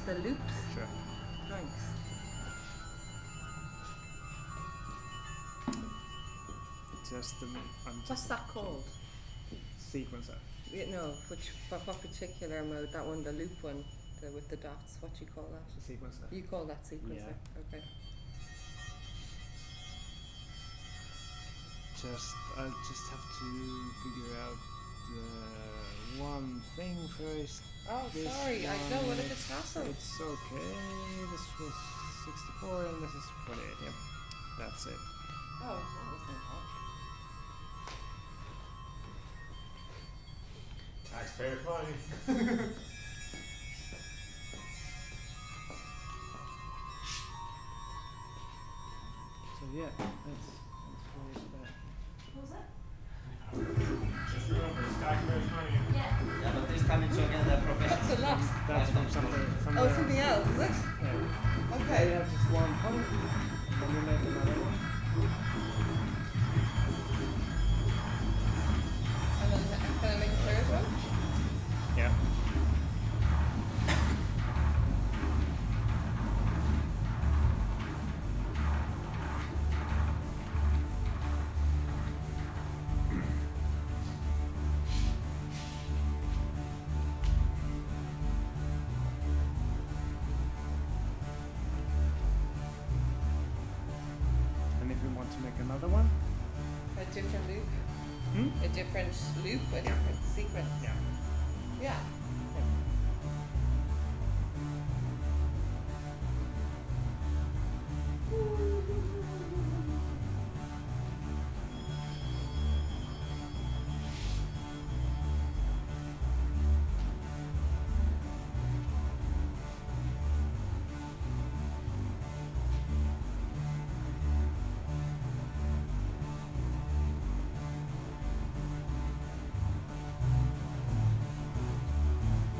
the loops? Sure. Thanks. Just What's that called? Sequencer. No, what particular mode? That one, the loop one, with the dots. What do you call that? Sequencer. You call that sequencer? Yeah. Okay. I'll just have to figure out one thing first. Oh, This sorry. I know. What if it's one, hassle? It's okay. This was 64 and this is 48. Yep. That's it. Oh, that wasn't hot. Taxpayer funny. So yeah, that's for that. What was that? Just remember, it's taxpayer funny. Yeah. Yeah, but this time it's again the profession. That's a lot. That's from somewhere Oh, else. something else, is it? Yeah. Okay. You have just one point, then you make another one. And then can I make a third one? Yeah. And if you want to make another one, A different loop? hmm? A different loop? A Yeah. different sequence? Yeah. Yeah.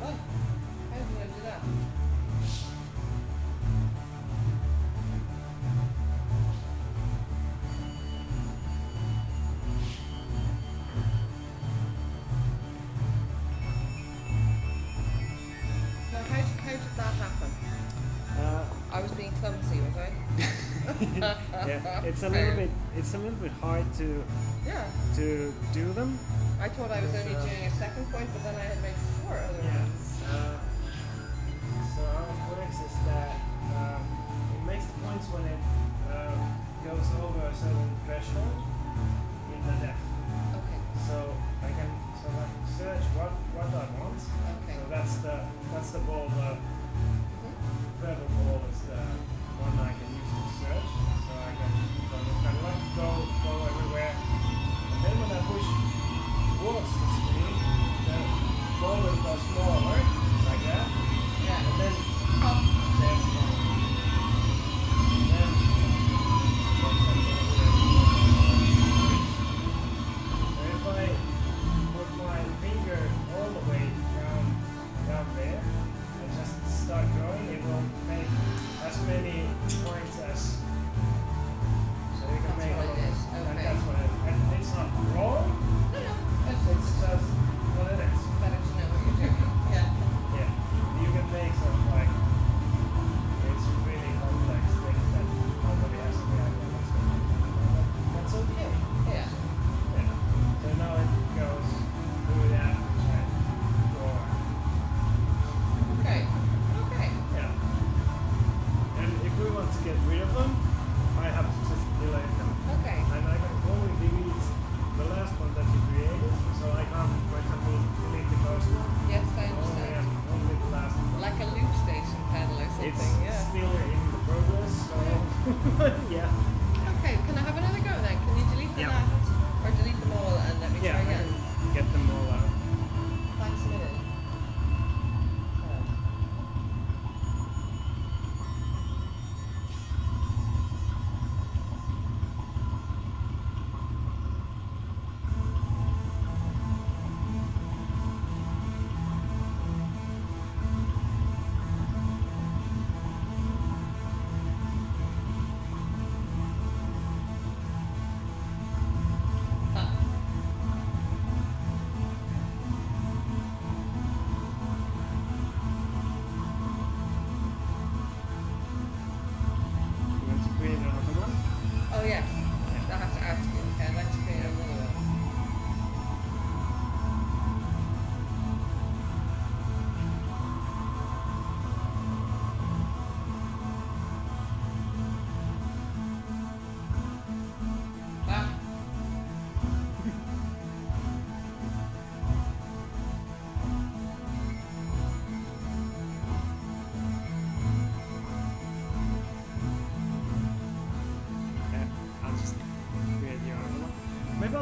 Oh, how did I do that? Now, how did that happen? I was being clumsy, was I? Yeah, it's a Fair. little bit hard to Yeah. do them. I thought I was only doing a second point, but then I had made 4 other ones. So how it works is that it makes the points when it goes over a certain threshold in the depth. Okay. So I can search what I want. Okay. So that's the ball. The Mhm. purple ball is the one I can use to search. So I can kind of like go everywhere. And then when I push towards the screen, the ball will go smaller, like that. Yeah. And then Pop. there's one. And then so if I put my finger all the way down there and just start going, it will make as many points as so you can That's make what a it lot. is, And okay. that's what it and it's not wrong, No, no. it's just what it is. Better to know what you're doing. Yeah. Yeah. You can make sort of like it's really complex things that nobody has any idea what's going on. But that's okay. Yeah. Yeah. So now it goes through that and draw. Okay. Okay. Yeah. And if we want to get rid of them, I have to just delete them. Okay. And I can only delete the last one that you created, so I can't, for example, delete the first one. Yes, I Only, understand. only the last one. Like a loop station pedal or It's something. Yeah. still in the progress, so yeah. Okay. Can I have another go then? Can you delete the Yeah. last or delete them all and let me Yeah, try I again? can get them all out. Thanks a minute.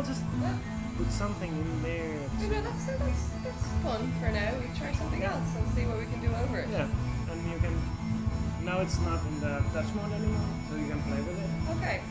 just Yeah. put something in there. You know, that's fun for now. We try something else and see what we can do over it. Yeah, and you can. Now it's not in the touch mode anymore, so you can play with it. Okay.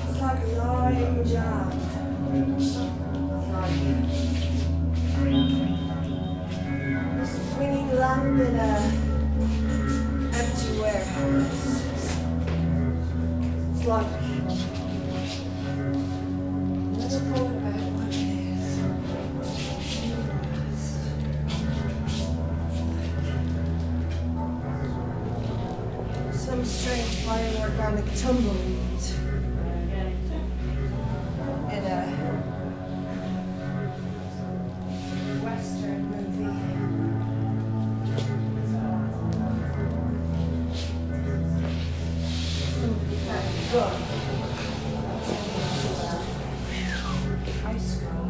It's like a lime jam. It's like a swinging lamp in a empty warehouse. It's like never thought about what it is. Some strange bioorganic tumbleweed in a Western movie. Somebody found a gun. Ice cream.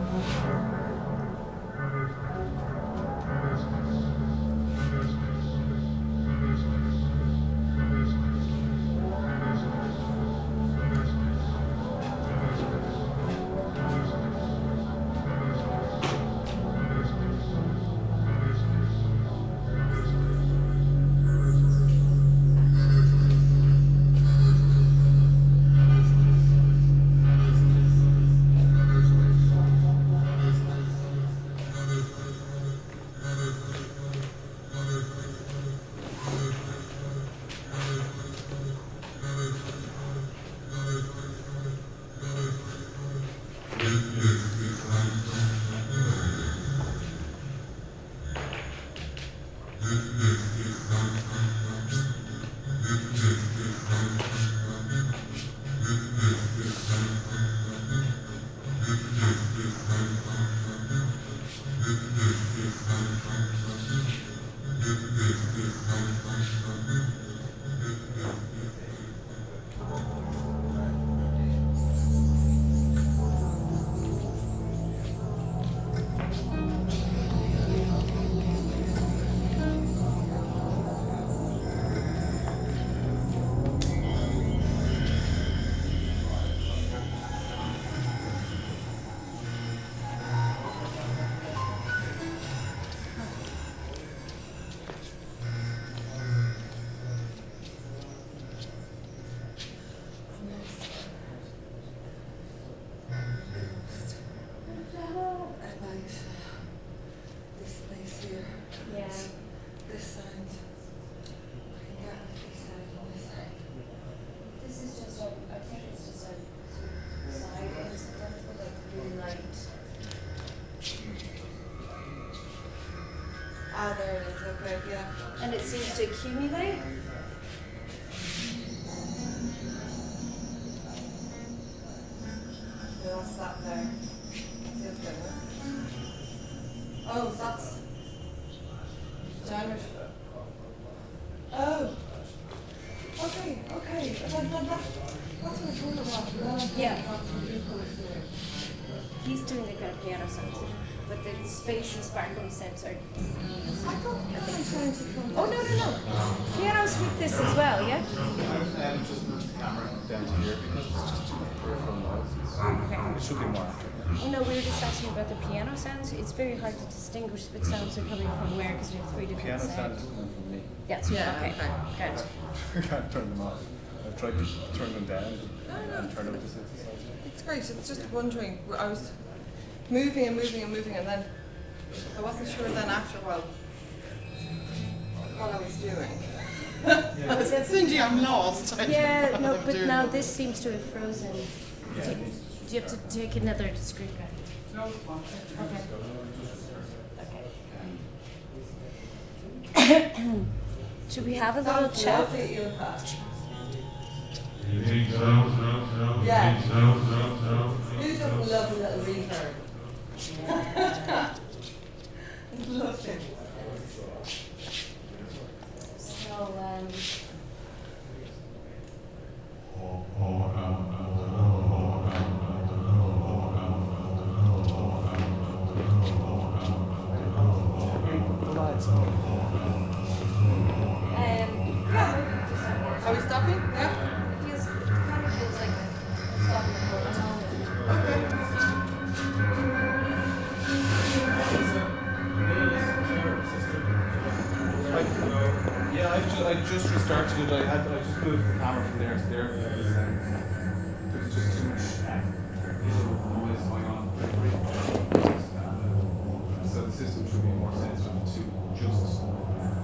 This place here. Yeah. This sound. I can get this sound on this side. This is just I think it's just a sort of side incident with like really light. Ah, there it is. Okay, yeah. And it seems to accumulate. Yeah, what's that there? What's the other one? Oh, that's Janet. Oh. Okay, okay. That's what I told her about. Yeah. That's what you call it. He's doing the kind of piano sounds, but the space and sparkling sounds are. I thought piano sounds would come. Oh no! Pianos with this as well, yeah. I've just moved the camera down to here because it's just too much peripheral noise. Okay. It should be more accurate. Oh no, we were just asking about the piano sounds. It's very hard to distinguish which sounds are coming from where because we have three different Piano sound sounds. is coming from me. That's Yeah, okay. okay. Good. I can't turn them off. I've tried to turn them down and turn up the synthesizer. It's great. It's just wondering. I was moving and then I wasn't sure then after a while what I was doing. I was like, Cindy, I'm lost. I don't know Yeah, what no, I'm but doing. now this seems to have frozen. Yeah. Do you have to take another screen grab? No, it's fine. Okay. Okay. Should we have a little Sounds chat? lovely, Ilka. Yeah. Yeah. Who doesn't love a little reverb? Lovely. So, Are we stopping? Yeah? it kind of feels like a stopping for a moment. Okay. I just restarted it. I just moved the camera from there to there. There's just too much visual noise going on. So the system should be more sensitive to just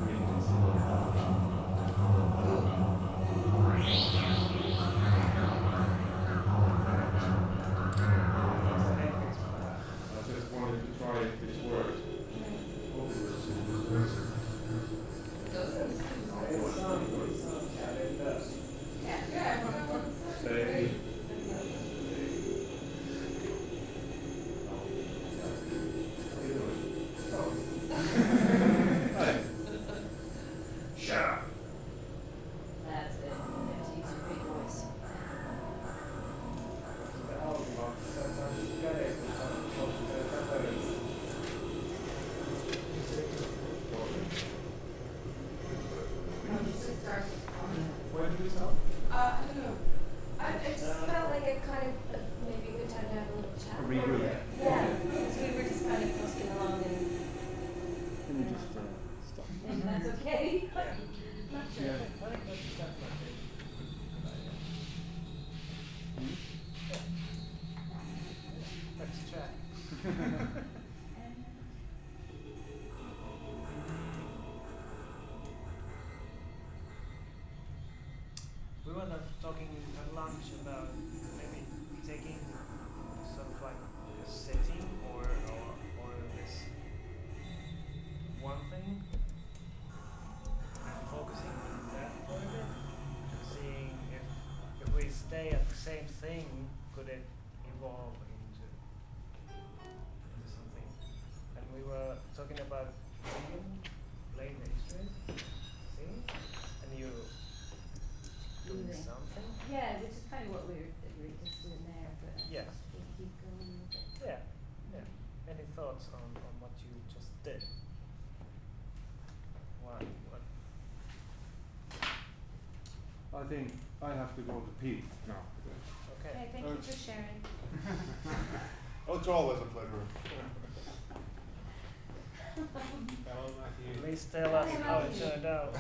reading I just wanted to try if this worked. Say. Shut up. That's it. That's use your big voice. Where did we stop? I don't know. It just felt like a kind of maybe a good time to have a little chat. A regroup. Yeah, because we were just kind of coasting along and Can you just stop? maybe that's okay. Not sure. Yeah. Let's chat. We were talking at lunch about maybe taking sort of like a setting or this one thing and focusing on that for a bit and seeing if we stay at the same thing, could it evolve into something. And we were talking about playing the instrument, singing, and you doing Moving. something. Yeah, which is kind of what we were just doing there, but Yes. we'll keep going with it. Yeah, yeah. Any thoughts on what you just did? What? I think I have to go to pee now. Okay. Okay, thank you for sharing. Oh, it's always a pleasure. Please tell us how it turned out.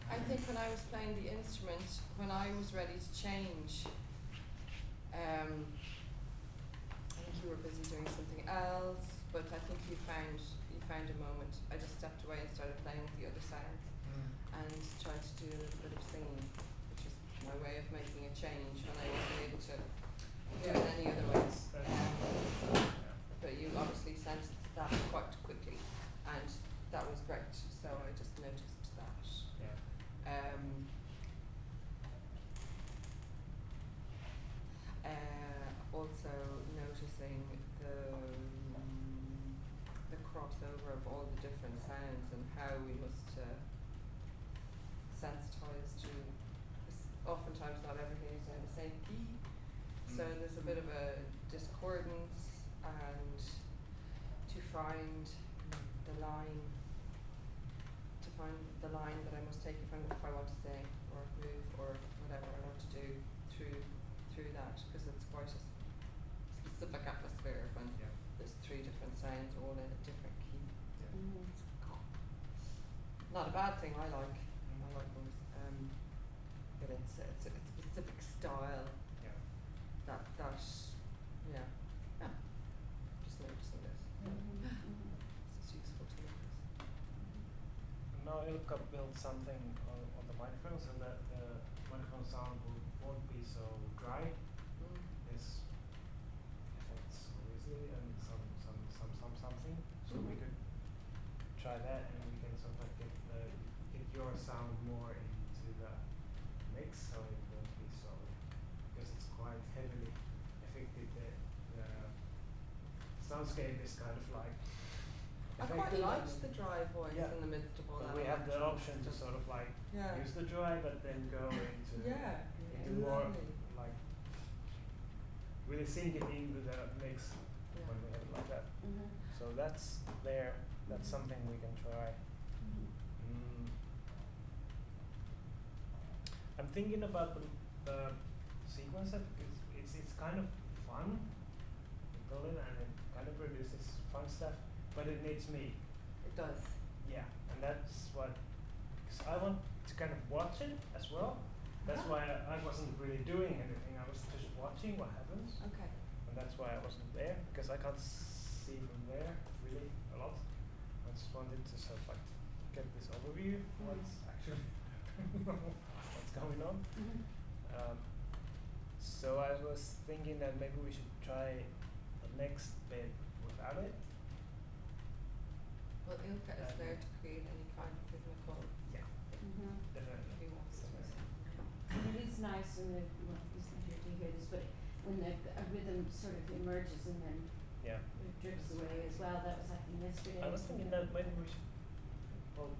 I think when I was playing the instrument, when I was ready to change, I think you were busy doing something else, but I think you found a moment. I just stepped away and started playing with the other sounds and tried to do a little bit of singing, which was my way of making a change when I wasn't able to do it any other ways. But you obviously sensed that quite quickly, and that was great. So I just noticed that. Yeah. Also noticing the crossover of all the different sounds and how we must sensitize to. Oftentimes, not everything is in the same key, so there's a bit of a discordance, and to find the line. To find the line that I must take if I want to sing or move or whatever I want to do through that, because it's quite a specific atmosphere when Yeah. there's three different sounds all in a different key. Mm. Not a bad thing. I like those, but it's a specific style Yeah. that yeah. Just noticing this. It's useful to notice. Now Ilka built something on the microphone so that the microphone sound won't be so dry. This effects obviously and something. So we could try that and we can sort of get your soundscape is kind of like. I quite effective liked and- the dry voice Yeah. in the midst of all But that. we have the electronic option to stuff. sort of like Yeah. use the dry, but then go into Yeah. into more Lovely. like really sink it into the mix Yeah. when we have it like that. Mhm. So that's there. That's something we can try. I'm thinking about the sequencer because it's kind of fun, you call it, and it kind of produces fun stuff, but it needs me. It does. Yeah, and that's what, because I want to kind of watch it as well. That's why I wasn't really doing anything. I was just watching what happens, Okay. and that's why I wasn't there because I can't see from there really a lot. I just wanted to sort of like get this overview of what's actually what's going on. Mhm. So I was thinking that maybe we should try the next bit without it. Well, Ilka is there to create any kind of rhythmical Yeah, Mhm. definitely. if he wants to. It is nice when well, he's not here to hear this, but when a rhythm sort of emerges and then Yeah. it drifts away as well. That was happening yesterday. I was thinking that maybe we should,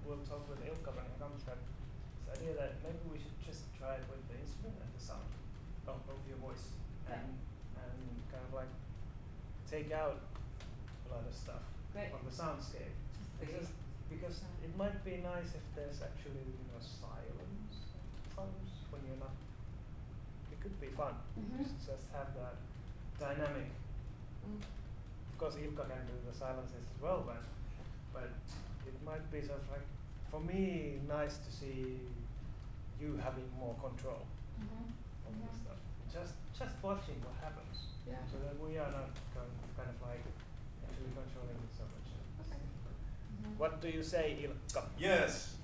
we'll talk with Ilka when it comes, but this idea that maybe we should just try it with the instrument and the sound of your voice and kind of like take out a lot of stuff Great. from the soundscape. Because it might be nice if there's actually silence sometimes when you're not. It could be fun. Mhm. Just have that dynamic. Mm. Of course, Ilka can do the silences as well, but it might be sort of like for me nice to see you having more control Mhm. of this stuff. Just watching what happens, Yeah. so that we are not kind of like actually controlling it so much. Okay. Mhm. What do you say, Ilka? Yes.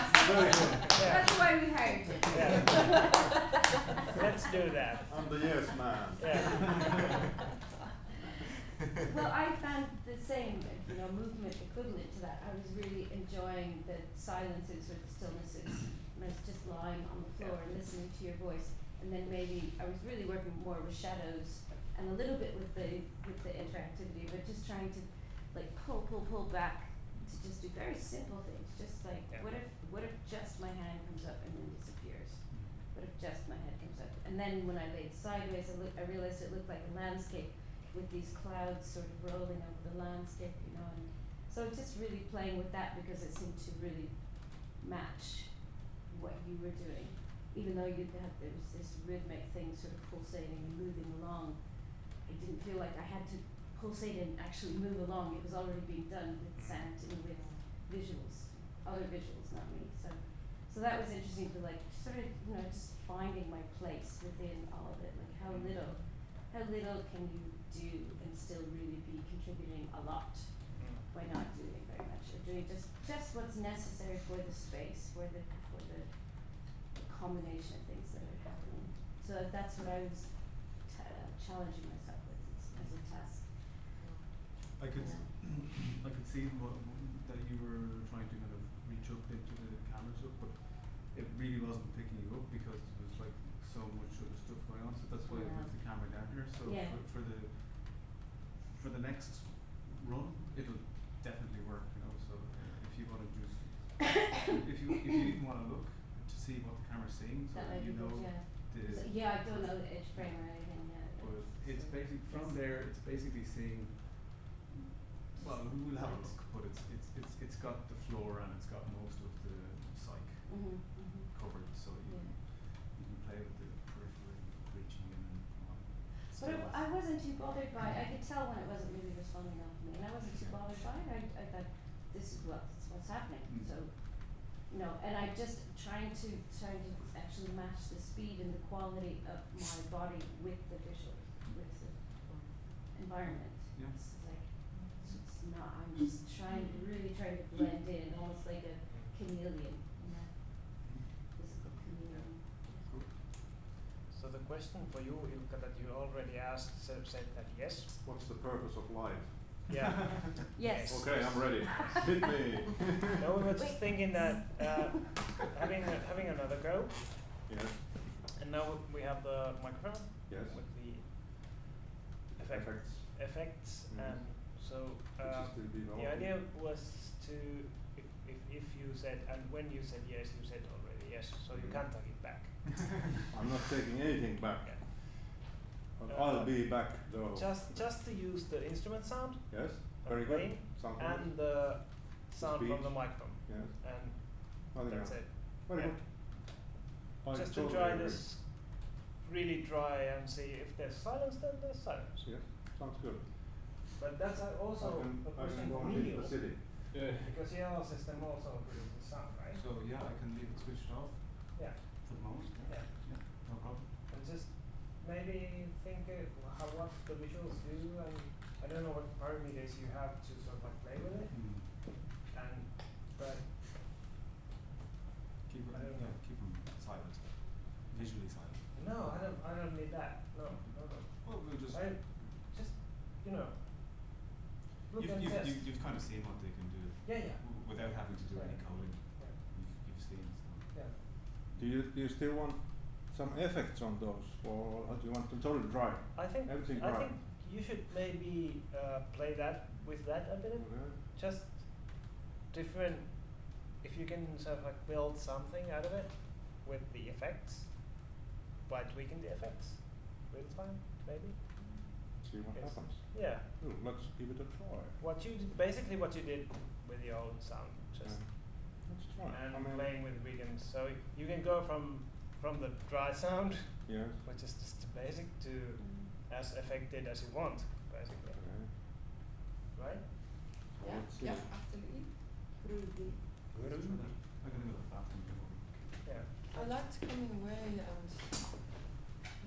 That's why we hired you. Yeah. Let's do that. I'm the yes man. Yeah. Well, I found the same, movement equivalent to that. I was really enjoying the silences or the stillnesses. And I was just lying on the floor and listening to your voice. And then maybe I was really working more with shadows and a little bit with the interactivity, but just trying to like pull back to just do very simple things. Just like Yeah. what if just my hand comes up and then disappears? What if just my head comes up? And then when I laid sideways, I realized it looked like a landscape with these clouds sort of rolling over the landscape, and so just really playing with that because it seemed to really match what you were doing. Even though there was this rhythmic thing sort of pulsating and moving along, it didn't feel like I had to pulsate and actually move along. It was already being done with sound and with visuals, other visuals, not me. So that was interesting to like sort of, just finding my place within all of it. Like how little can you do and still really be contributing a lot by not doing very much or doing just what's necessary for the space, for the combination of things that are happening. So that's what I was challenging myself with as a task. I could Yeah. I could see that you were trying to kind of reach up into the camera stuff, but it really wasn't picking you up because there was like so much other stuff going on. So that's why I put the camera down here. So Yeah. for the next run, it'll definitely work. So if you want to just if you even want to look to see what the camera's seeing, so That might be you know good, yeah. the. So, yeah, I don't know the edge frame or anything yet. But it's basically from there. It's basically seeing. Well, we'll have a look, but it's got the floor and it's got most of the psych Mhm. covered, so you can play with the periphery, reaching in and But I wasn't too bothered by it. I could tell when it wasn't really responding up to me, and I wasn't too bothered by it. I thought this is what's happening. Mm. So, and I just trying to actually match the speed and the quality of my body with the visual, with the environment. Yeah. It's like it's not. I'm just really trying to blend in, almost like a chameleon. Physical chameleon. Cool. So the question for you, Ilka, that you already asked, said that yes. What's the purpose of life? Yeah. Yes. Okay, I'm ready. Hit me. No, we were just thinking that having another go, Yes. and now we have the microphone Yes. with the effect. Effects. effects, Mhm. and so Which is still the developing. idea was to if you said, and when you said yes, you said already yes, so you Mhm. can't take it back. I'm not taking anything back. Yeah. But Uh, I'll be back though. Just to use the instrument sound Yes, of very the good. plane Sound good. and the sound from speech. the microphone, Yes, and nothing that's else. it. Very Yeah. good. I Just totally to try agree. this really dry and see if there's silence, then there's silence. Yes, sounds good. But that's also a I can question go for and leave Neil, the city. because your system also produces sound, right? So yeah, I can leave it switched off Yeah. for the moment. Yeah. Yeah, no problem. And just maybe think how what the visuals do, and I don't know what parameters you have to sort of like play with it, and but Keep I don't them, know. keep them silent, visually silent. no, I don't need that. No. Well, we'll just. I just look and test. You've kind of seen what they can do Yeah. without having to do any Yeah. coding. Yeah. You've seen. So. Yeah. Do you still want some effects on those, or do you want them totally dry? I think Everything I dry. think you should maybe play that with that a bit. Okay. Just different. If you can sort of like build something out of it with the effects by tweaking the effects real time, maybe. See what Yes. happens. Yeah. Well, let's give it a try. What you basically what you did with your own sound, just Let's try. and I mean, playing with regions. So you can go from the dry sound, yes. which is just the basic, to as affected as you want, basically, Okay. right? Yeah, Let's see. yeah, absolutely. Groovy. I can do the bathroom. Yeah. I liked coming away and I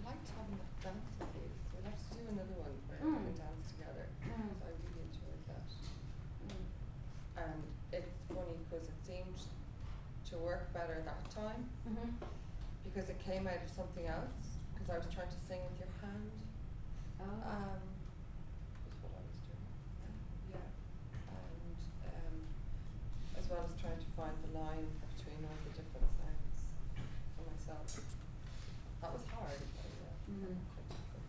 liked having that dance with you. So I'd like to do another one where we can dance together. So I really enjoyed that. And it's funny because it seemed to work better that time because it came out of something else. Because I was trying to sing with your hand. Is what I was doing. Yeah. And as well as trying to find the line between all the different sounds for myself. That was hard, but yeah. Quite difficult.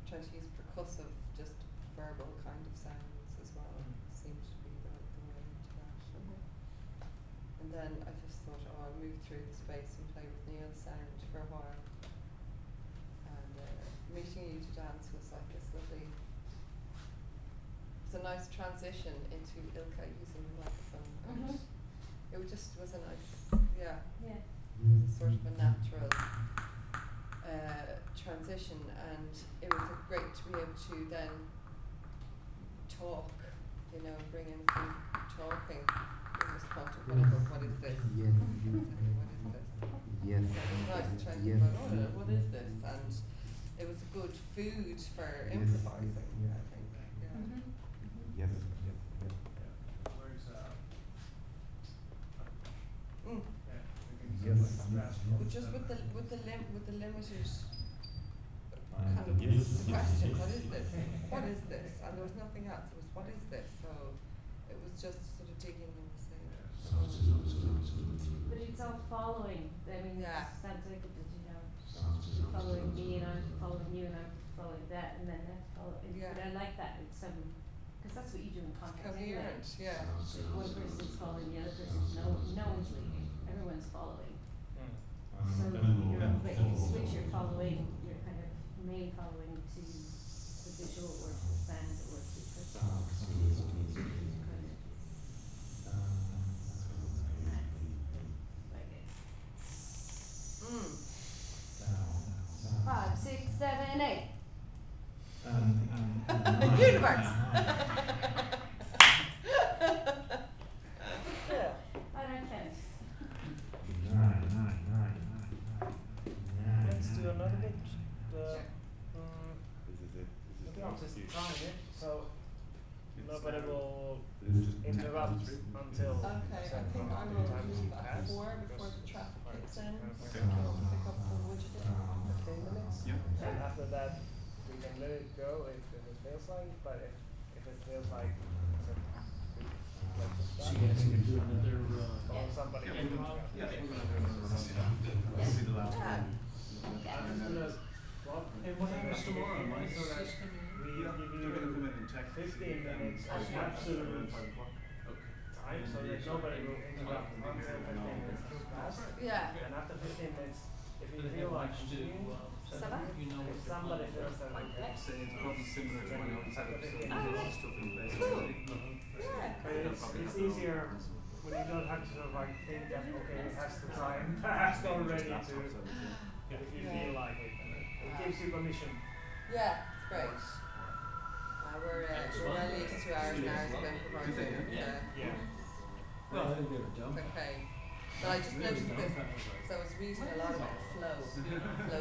Trying to use percussive, just verbal kind of sounds as well seemed to be the way into that. And then I just thought, oh, I'll move through the space and play with Neil's sound for a while. And meeting you to dance was like this lovely. It's a nice transition into Ilka using the microphone. And it just was a nice, yeah, Yeah. it was a sort of a natural transition, and it was great to be able to then talk, bring in some talking in response to what is this? Yes. What is this? Yes. So it was nice to try to Yes. think about, what is this? And it was good food for improvising, I think. Yeah. Yes. Where's Mm. Yes. But just with the limited kind of the question, what is this? What is this? And there was nothing else. It was what is this? So it was just sort of digging in the same. But it's all following. I mean, Yeah. it sounds like following me and I'm following you and I'm following that and then that's following. Yeah. But I like that. It's because that's what you do in context anyway. Coherent, yeah. So one person's following the other person. No one's leading. Everyone's following. So but you switch your following, your kind of main following to the visual or to the sound or to the Mm. 5, 6, 7, 8. Universe. Yeah. I don't count. Let's do another bit. Sure. This is it. This is Maybe I'll the just execution. time it so nobody It's, will This is just interrupt tap until Okay, I certain think I amount will of time do has that passed, before because the traffic kicks in. Okay. I'll pick up the widget. 15 minutes. Yeah. And after that, we can let it go if it feels like, but if it feels like let's just start. Or somebody can interrupt. Yeah, we're gonna do another round. Let's see the last Yeah. one. I'm just gonna plug And what happens tomorrow? My So that system. we Yeah, give they're gonna come you in and check. 15 minutes of Five o'clock, absolute around 5 o'clock. Okay. time, so that nobody will interrupt until 15 minutes too fast. Yeah. And after 15 minutes, if you feel like continuing, You know if what somebody feels that Like, okay, say it's probably similar to when you set up so Oh, there's stuff in place cool. already. Yeah. but it's easier when you don't have to sort of like think that okay, it has the time passed already to, if you feel like it. It gives you permission. Yeah, it's great. We're well used to ours now as a bit of our thing, so Yeah. Well, I didn't get it done. it's okay. But I just noticed this, so I was reading a lot about flow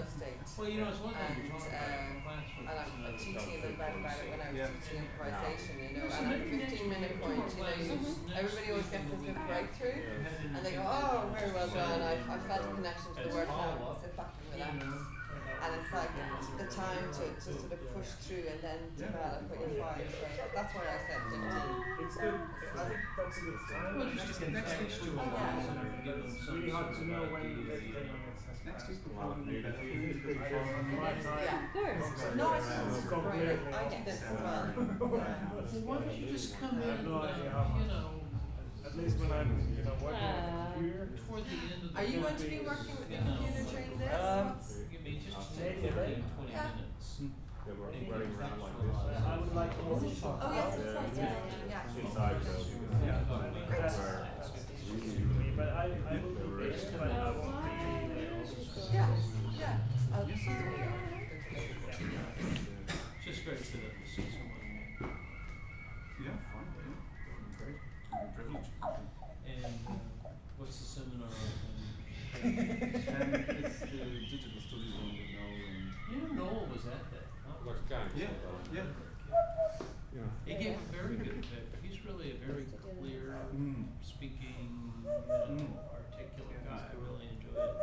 state. Well, you know, it's one thing you're talking about in class. And I'm teaching a little bit about it when I was Yeah. teaching improvisation, you know, and at the 15-minute point, you know, everybody always gets this little breakthrough, and they go, oh, very well done, I felt a connection to the word now, and sit back and relax. And it's like the time to sort of push through and then develop what you find. So that's why I said 15. It's good. I think that's a good time. Well, just get next to Oh, yeah. give them It's some really hard sort to of know when idea. 15 minutes has Next passed. week will probably be better for you because I don't know my time. Yeah. Of course. No, it's great. I did this as well. So why don't you just come I in, have no idea how you much. know, At least when I'm, working on the computer. toward the end of the. Are you going to be working with the computer during this? What's- Give me just Maybe 15, 20 Yeah. minutes. They were And running give around like that this. sort of- I would like to also talk Oh, yes, about of course, yeah. Inside the Yeah, I think that's easy for me, but I will be patient, but I won't be. Yeah, yeah. I'll just Just great to see someone. Yeah, fine, yeah. Great. Privilege. And what's the seminar on? It's the digital studies one with Noel and. You know, Noel was at that. Yeah, yeah. Yeah. He gave a very good picture. He's really a very clear speaking, articulate guy. I really enjoyed it.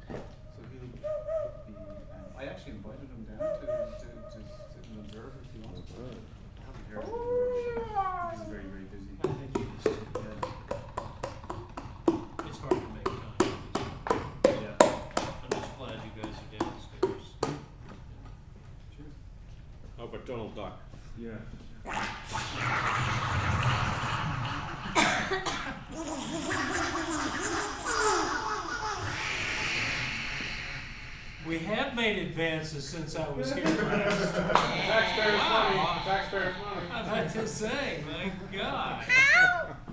So he'll be, I actually invited him down to sit and observe if he wants. I haven't heard of him. He's very, very busy. I think he is. Yeah. It's hard to make time. Yeah. I'm just glad you guys are downstairs. Cheers. Oh, but Donald Duck. Yeah. We have made advances since I was here last. Taxpayers' money. Wow. Taxpayers' money. I'd like to say, my God.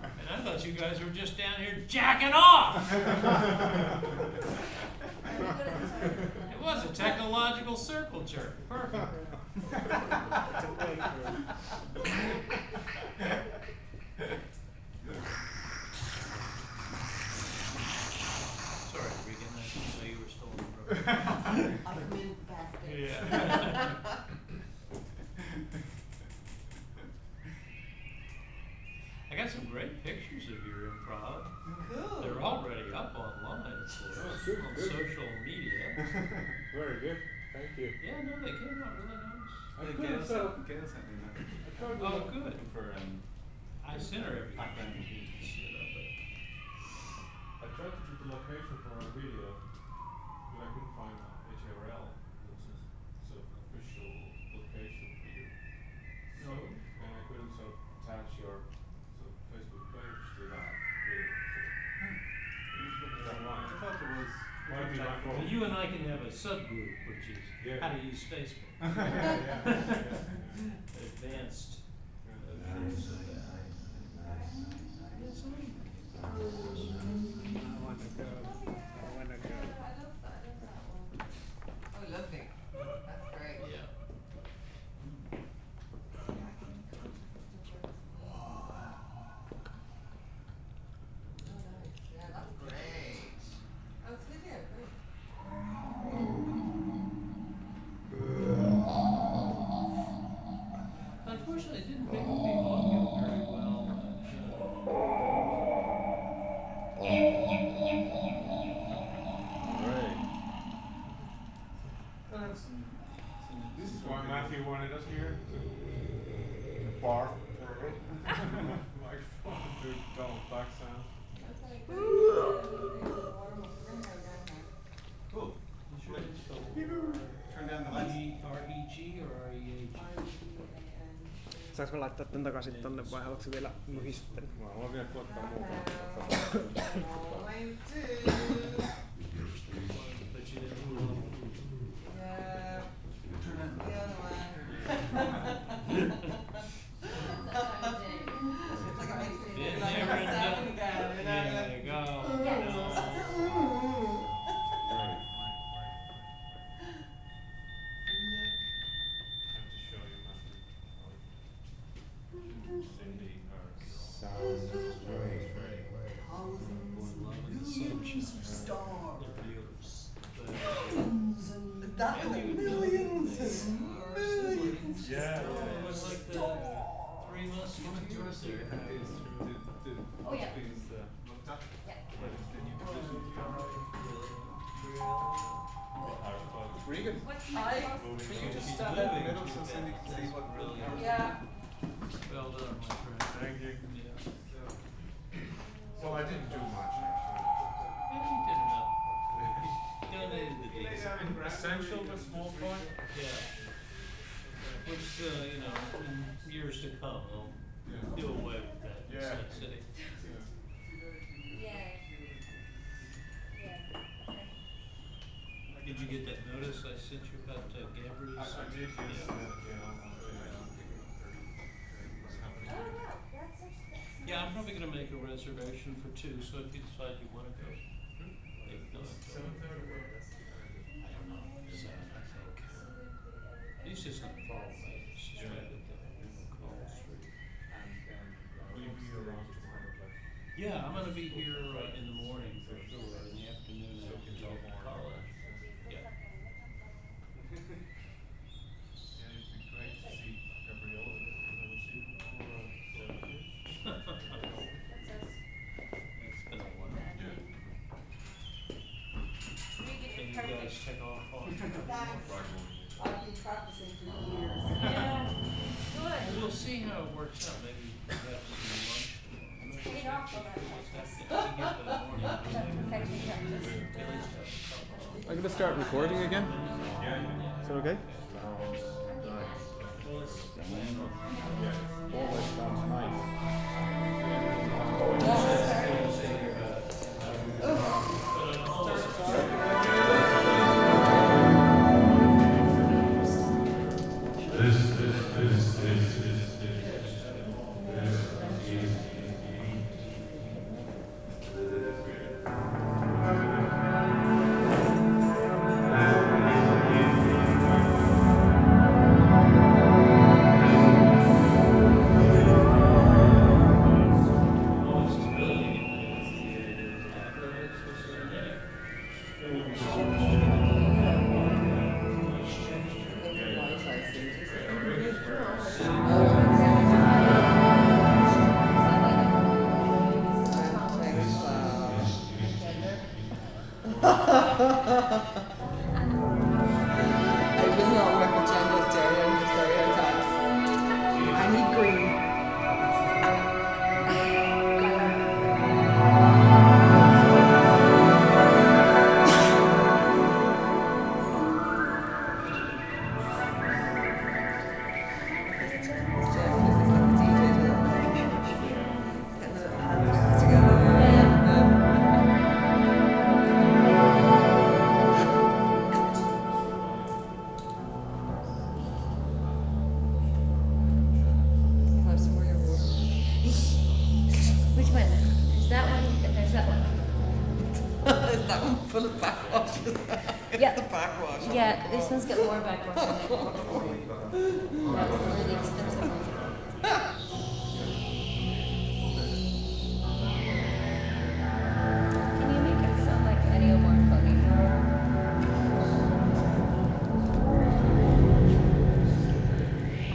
And I thought you guys were just down here jacking off. It was a technological circle jerk. Perfect. It's a breakthrough. Sorry, Regan, I didn't know you were still on the road. I'll come in basket. Yeah. I got some great pictures of your improv. Cool. They're already up online, of course, good, on good. social media. Very good. Thank you. Yeah, no, they came out really nice. I couldn't tell. Gail sent me that. I tried to Oh, look- good. For, I sent her everything. background. You can see it up, I tried to get the location for our video, but I couldn't find HRL, which is sort of an official location for you. So, and I couldn't sort of attach your sort of Facebook page to that video. Is that I right? thought there was. Might be my but fault. you and I can have a subgroup, which is Yeah. how to use Facebook. Yeah. Advanced Yeah. versions of that. Yes, I want to go. Oh, lovely. That's great. yeah. Oh, nice. Yeah, that's great. Oh, it's video. Great. Unfortunately, it didn't pick up the audio very well. Great. This is why Matthew wanted us here to Bar. like do Donald Duck sound. Okay, good. Warm up. We're gonna go down now. Cool. You sure it's still- Turn down Pitäisikö me laittaa tän takaisin tonne vai haluatko vielä muihin sitten? Mä haluan vielä koittaa mukaan. Mine too. But you didn't move. Yeah. The other one. It's like it makes me feel Been like there I'm and seven done. again, you know? There you go. Yeah. No. I have to show you method. Cindy or Sounds great. Millions of stars. The That was Yeah, you- millions they and millions of Yeah, It stars. was like the Three Musketeers there. Oh, yeah. Regan, What's I- my can you just stand out in the middle so Cindy can see what Really Yeah. well done, my friend. Thank you. Yeah. Well, I didn't do much actually. Yeah, you did enough. Donated the deeds. Essential but small part. Yeah. Which, you know, in years to come, we'll Yeah. do away with that in Yeah. Sun City. Yeah. Did you get that notice I sent you about Gabriel's? I did use Yeah. Oh, wow, that's such, Yeah, I'm probably gonna make a reservation for 2, so if you decide you wanna go. If not, I don't know, 7, I think. He's just not far away, it's just right at the Cole Street. Will you be around tomorrow? Yeah, I'm gonna be here in the morning for sure, in the afternoon So after can talk more. college. Yeah. Yeah, it'd be great to see Gabriella. I've never seen her for 7 years. that's us. It's been a while. Yeah. Regan, Can you're you perfect. guys take off on? Thanks. I've been practicing for years. Yeah, it's good. We'll see how it works out, maybe we have some lunch tomorrow. Paid off for that What's practice. that? I think for the morning. That perfection practice. At least have a couple. I'm gonna start recording again. Yeah, yeah. Is that okay? Well, it's planned on. Always sounds nice. I will not work with gender stereotypes. I need green. Which one? There's that one, and there's that one. Is that one full of backwash? It's Yeah. the backwash. Yeah, this one's got more backwash in it. That was a really expensive one. Can you make it sound like Ennio Morricone?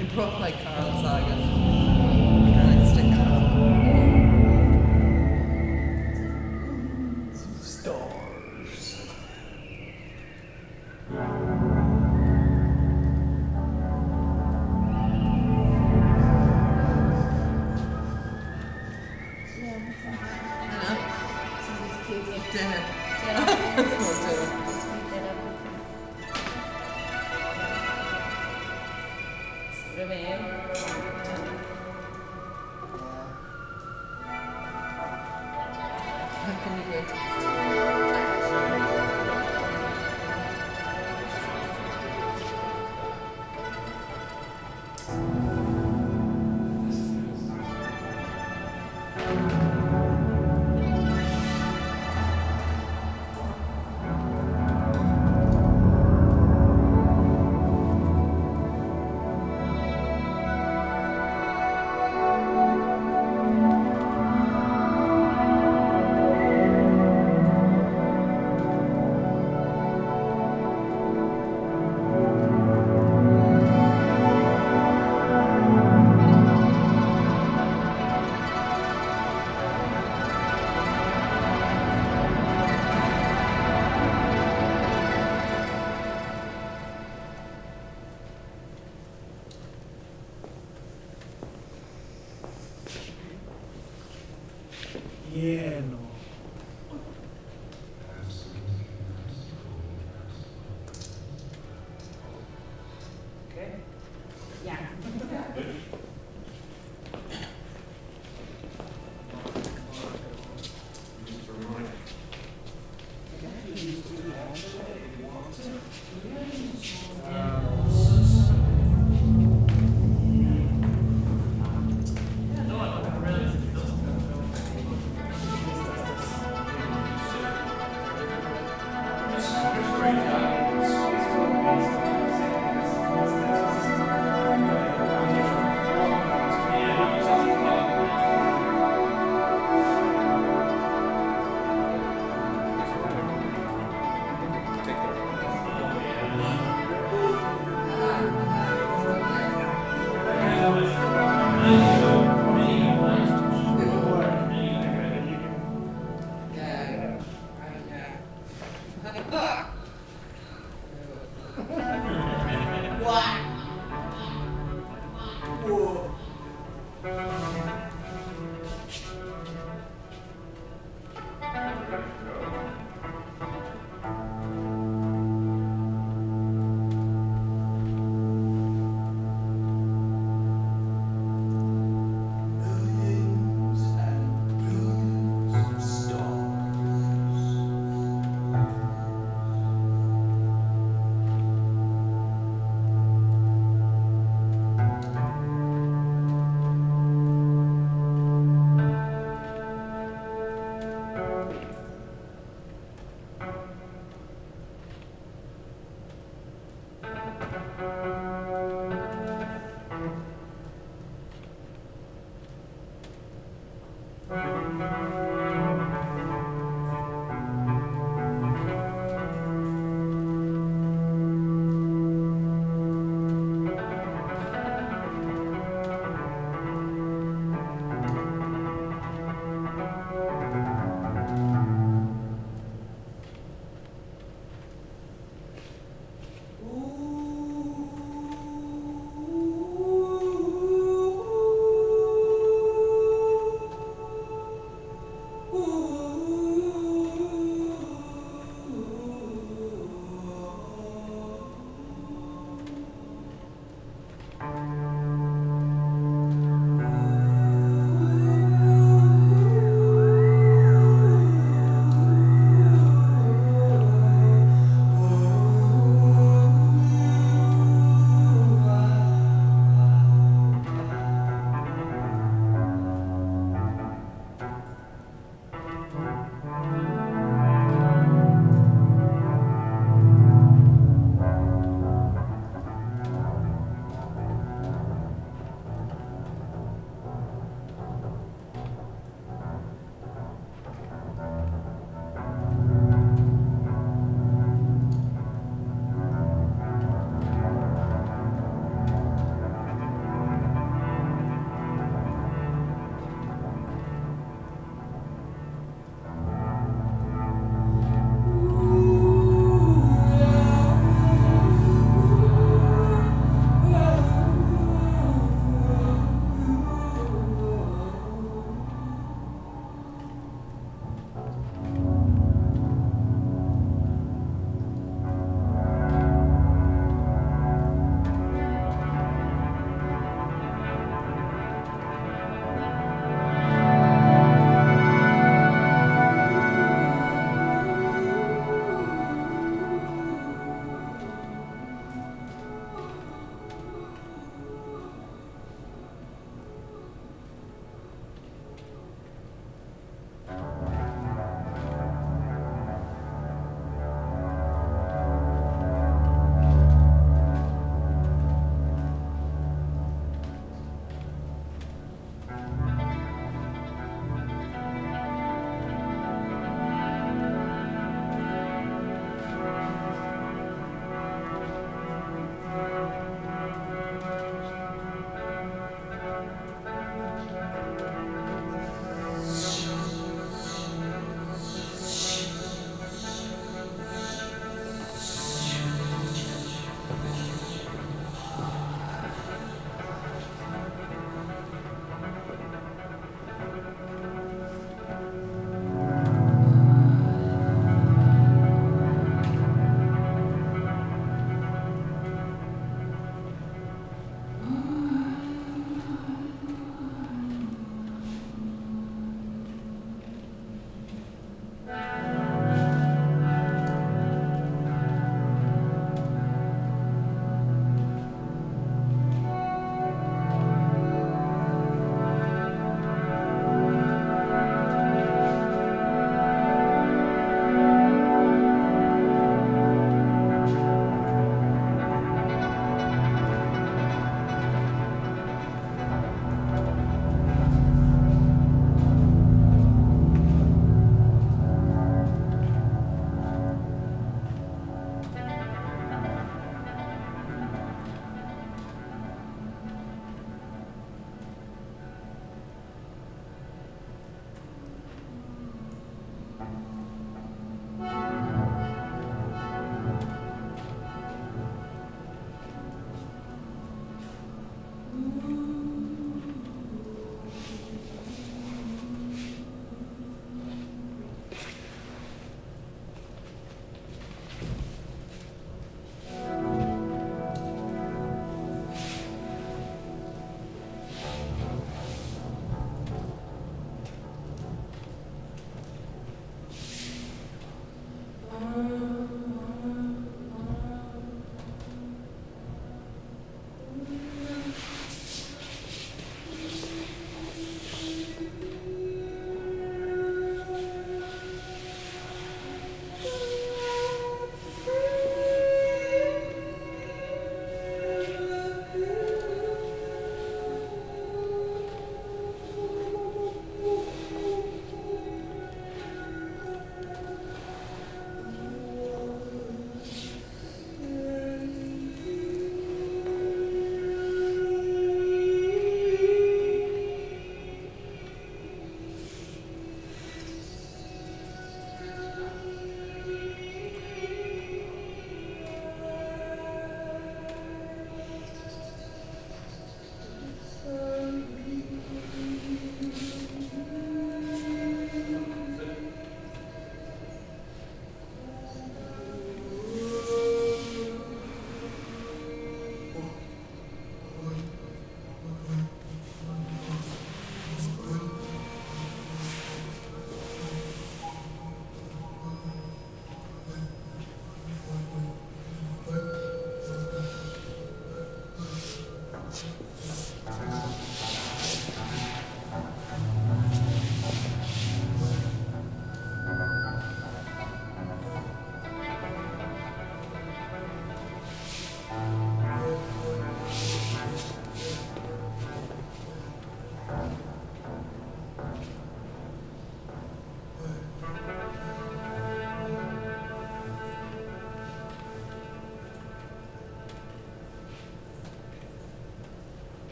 I brought my Carl Sagan. Can I stick it on? Stars. Dinner. Let's go do it. Remain. Can you go into Yeah, no. Okay. Yeah.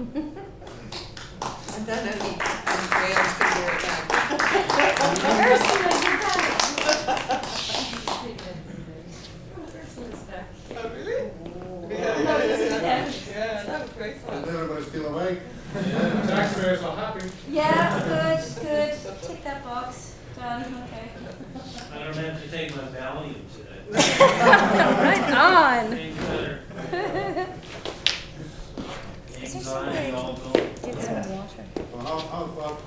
And then only anybody else can do it then. Ursula, you're back. Ursula's back. Oh, really? Yeah. Yeah, that was great fun. Is everybody still awake? Yeah, taxpayers are happy. Yeah, good, good. Tick that box. Done, okay. I don't have to take my Valium today. Right on. Things better. Anxiety all gone. Get some water. Well, how far?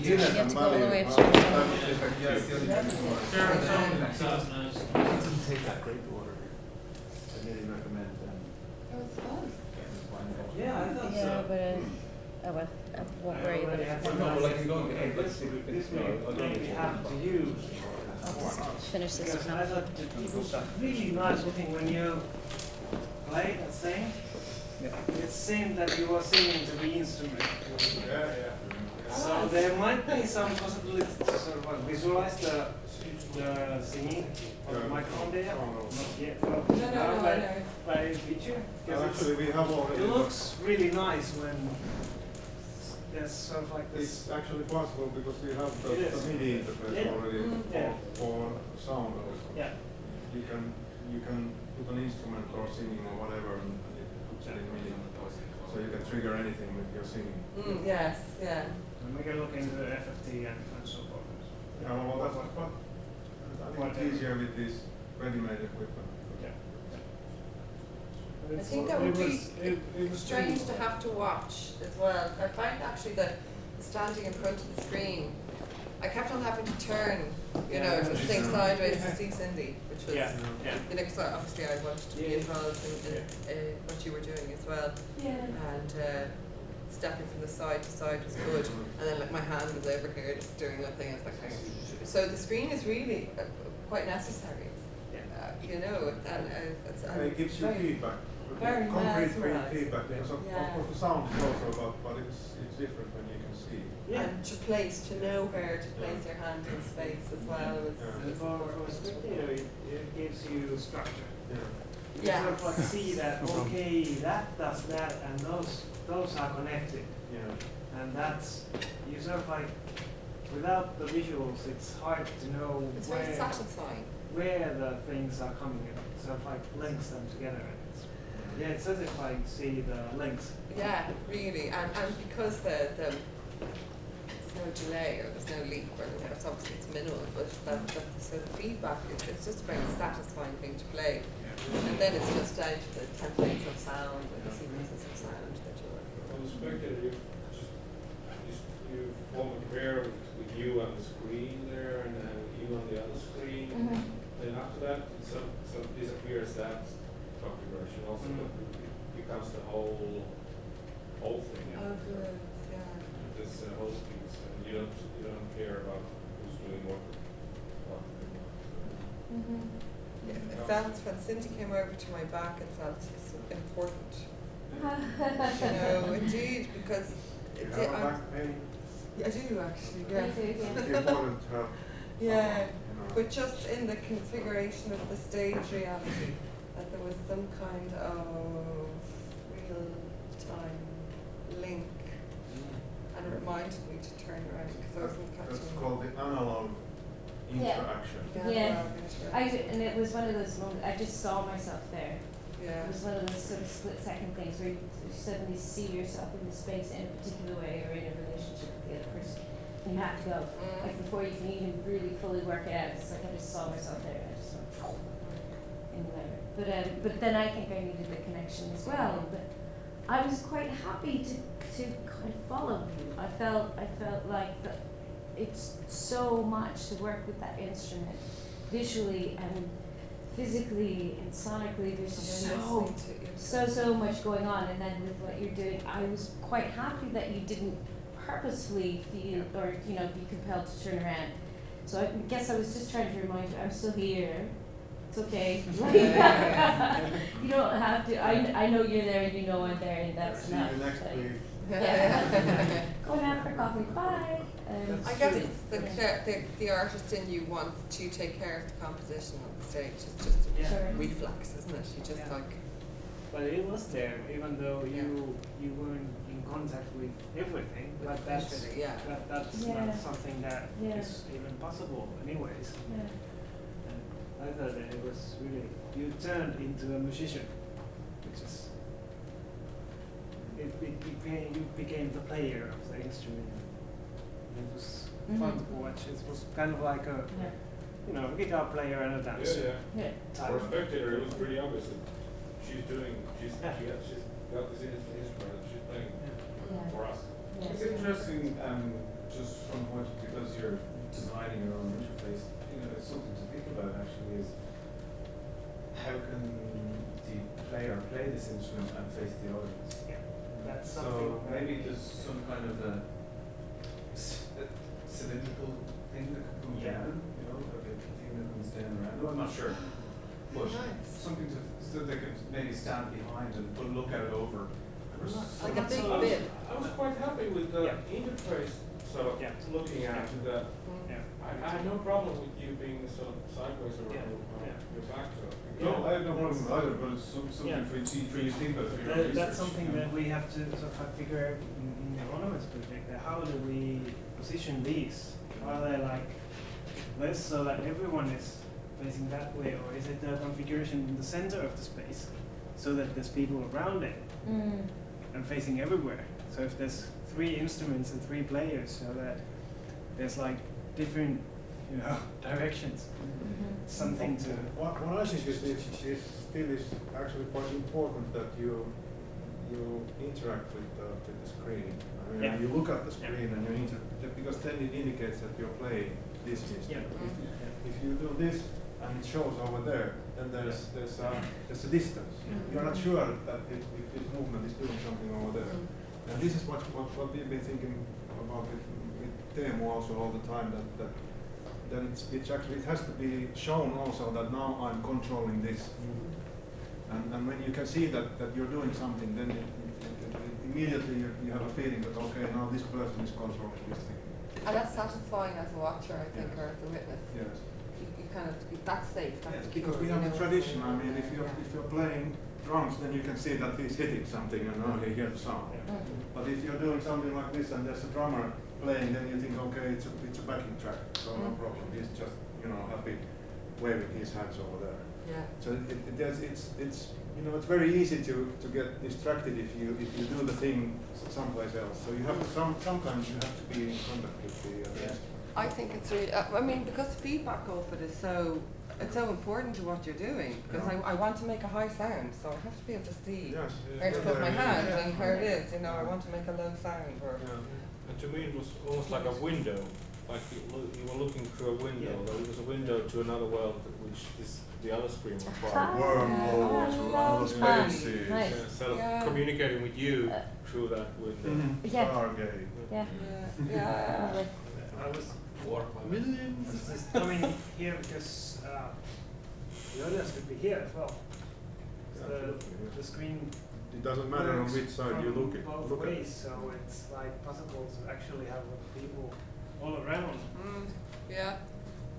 You have to go all the way up to Yeah, it's the only thing. Serotonin sounds nice. It doesn't take that great water. I really recommend That was fun. Yeah, I thought Yeah, so. but oh well, I won't worry about it. No, but like you're going to end this week, This may be happen to you. I'll just finish this Because one I up. thought it was really nice looking when you played and sang. It seemed that you were singing to the instrument. Yeah. So there might be some possibility to sort of visualize the singing on the microphone there. Not yet. No, I know. By feature. Well, actually, we have already. It looks really nice when there's sort of like this. It's actually possible because we have It the is. MIDI interface Yeah. already Yeah. for sound also. Yeah. You can put an instrument or singing or whatever and it puts it in MIDI. So you can trigger anything with your singing. Yes, yeah. And we can look into FFT and so forth. Yeah, well, that's what I think it's easier with this ready-made equipment. Yeah. I think that would be strange to have to watch as well. I find actually that standing in front of the screen, I kept on having to turn, you know, to sing sideways to see Cindy, which was, Yeah. you know, 'cause obviously I wanted to be involved in what you were doing as well. Yeah. And stepping from the side to side was good. And then like my hand was over here just doing nothing. I was like, so the screen is really quite necessary. You know, and it's It gives you very- feedback. very Concrete mesmerised. feedback, because of course the sound is also but it's different when you can see. And to know where to place your hand in space as well. And for split theater, it gives you structure. You Yeah. sort of like see that, okay, that does that, and those are connected. Yeah. And that's, you sort of like, without the visuals, it's hard to know It's very where, satisfying. where the things are coming in. Sort of like links them together. And it's satisfying to see the links. Yeah, really, and because there's no delay or there's no leak or anything, it's obviously it's minimal, but so the feedback it's just a very satisfying thing to play. And then it's just down to the templates of sound and the sequences of sound that you're working On the spectator, you form a pair with you on the screen there and then you on the other screen. Then after that, so disappears that configuration also, but it becomes the whole thing. on. Oh, good, yeah. This whole piece, and you don't care about who's doing what. It felt when Cindy came over to my back, it felt so important. You know, indeed, because You have a back pain. I do actually, yeah. It's important to have. Yeah, you know. but just in the configuration of the stage reality, that there was some kind of real-time link, and it reminded me to turn around because I wasn't catching. That's called the analog interaction. Yeah. And it was one of those moments, I just saw myself there. Yeah. It was one of those sort of split-second things where you suddenly see yourself in the space in a particular way or in a relationship with the other person. And you have to go. Like before you can even really fully work it out, it's like I just saw myself there and I just went in there. But then I think I needed the connection as well. But I was quite happy to kind of follow you. I felt like it's so much to work with that instrument visually and physically and sonically. There's so much going on, and then with what you're doing, I was quite happy that you didn't purposefully feel or be compelled to turn around. So I guess I was just trying to remind you, I'm still here. It's okay. You don't have to. I know you're there, and you know I'm there, and that's See enough. you next Like, week. yeah. Going out for coffee. Bye. I guess the artist in you wants to take care of the composition on the stage. It's just a Sure. reflex, isn't it? You just Yeah. like. But it was there, even though you weren't in contact with everything, but that's Literally, yeah. that's Yeah. not something that Yeah. is even possible anyways. Yeah. And I thought that it was really, you turned into a musician, which is, you became the player of the instrument. It was fun to watch. It was kind of like a, Yeah. you know, a guitar player and a dancer. Yeah. For a spectator, it was pretty obvious that she's got this instrument and she's playing Yeah. for us. Yeah. It's interesting, just from what, because you're designing your own interface, you know, it's something to think about actually is how can the player play this instrument and face the audience? Yeah. That's something. So maybe there's some kind of a cylindrical thing that could come down, you know, like a thing that comes down around. No, I'm not sure. But something to, so they could maybe stand behind and look out over. Or Like a big I was, bib. I was quite happy with the Yeah. interface sort of Yeah. looking at that. Yeah. I had no problem with you being sort of sideways or Yeah. your back to it. No, I have no problem either, but it's something Yeah. for you to think about for your That's research. something that we have to sort of figure out in the ornaments project. How do we position these? Are they like this so that everyone is facing that way, or is it the configuration in the center of the space so that there's people around it and facing everywhere? So if there's 3 instruments and 3 players, so that there's like different, you know, directions. Something to. What I think is still is actually quite important that you interact with the screen. I mean, Yeah. you look at the screen and you because then it indicates that you're playing this instrument. Yeah. If you do this and it shows over there, then there's a distance. You're not sure that if this movement is doing something over there. And this is what we've been thinking about with Teemu also all the time, that it's actually, it has to be shown also that now I'm controlling this. And when you can see that you're doing something, then immediately you have a feeling that, okay, now this person is controlling this thing. And that's satisfying as a watcher, I think, Yes. or as a witness. Yes. You kind of, that's safe, that's Yes, secure. because we you have know the tradition. I mean, if you're playing drums, then you can see that he's hitting something and okay, hear the sound. But if you're doing something like this and there's a drummer playing, then you think, okay, it's a backing track, so no problem. He's just, you know, happy waving his hands over there. Yeah. So it's you know, it's very easy to get distracted if you do the thing someplace else. So you have to sometimes you have to be in contact with the instrument. I think it's really, I mean, because feedback of it is so, it's so important to what you're doing. Because I want to make a high sound, so I have to be able to see Yes. where to put my hand and where it is. You know, I want to make a low sound. Or And to me, it was almost like a window, like you were looking through a window. Yeah. It was a window to another world, which the other screen was part Ah. of. Wormhole to other spaces. Nice. Instead of Yeah. communicating with you through that window. Yeah. Stargate. Yeah. yeah. Lovely. I was Millions. just coming here because the audience could be here as well. The screen It doesn't matter on works which side you from look at. both ways, so it's like possible to actually have people all around Yeah.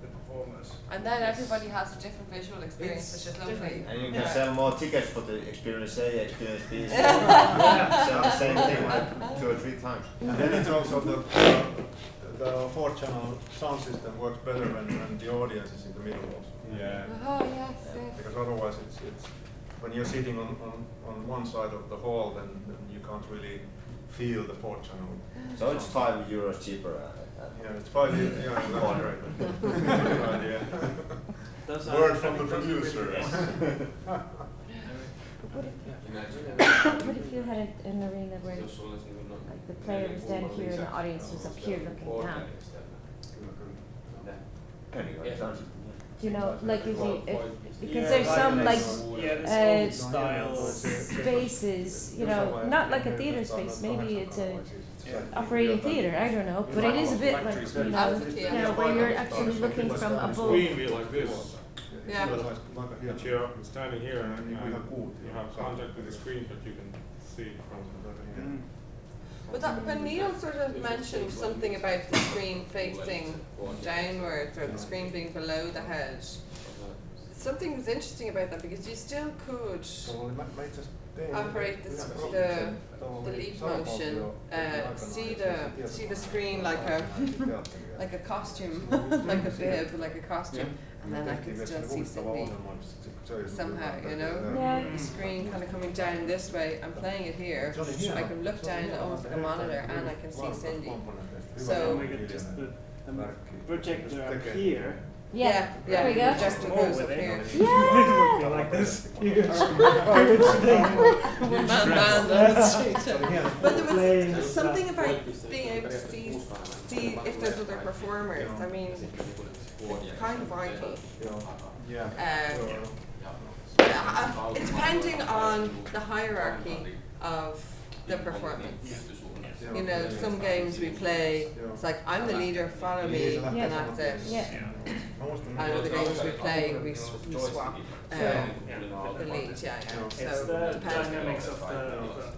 the performers. And then everybody has a different visual experience, which is lovely. And you can Yeah. sell more tickets for the experience A, experience B. Yeah. Sell the same thing like 2 or 3 times. And then it's also the 4-channel sound system works better when the audience is in the middle also. Yeah. Oh, yes, yes. Because otherwise it's when you're sitting on one side of the hall, then you can't really feel the 4-channel. So it's €5 cheaper. Yeah, it's 5 years. Yeah, that's right. Good idea. Those Word from the things you producer. really- What if you had an arena where like the player was down here and the audience was up here looking down? You know, like if because there's some like this old style spaces, you know, not like a theater space, maybe it's a operating theater, I don't know, but it is a bit like, you know, where you're actually looking from above. Screen be like this. Yeah. But you're standing here and you have contact with the screen, but you can see it from But that, when Neil sort of mentioned something about the screen facing downwards or the screen being below the head, something was interesting about that because you still could. So it might just operate the leap motion, see the screen like a costume, like a bib, like a costume, and then I can still see Sydney somehow, you know? Yeah. The screen kind of coming down this way. I'm playing it here. I can look down almost like a monitor, and I can see Cindy. So we could just put the projector up here. Yeah. There we the go. projector goes up here. It would be like this huge thing. One man band on the street. But there Playing was stuff. something about being able to see if there's other performers. I mean, it's kind of vital. Depending on the hierarchy of the performance. You know, some games we play, it's like, I'm the leader, follow me, and that's it. Yeah. And other games we play, we swap the lead, yeah. It's So, the depends. dynamics of the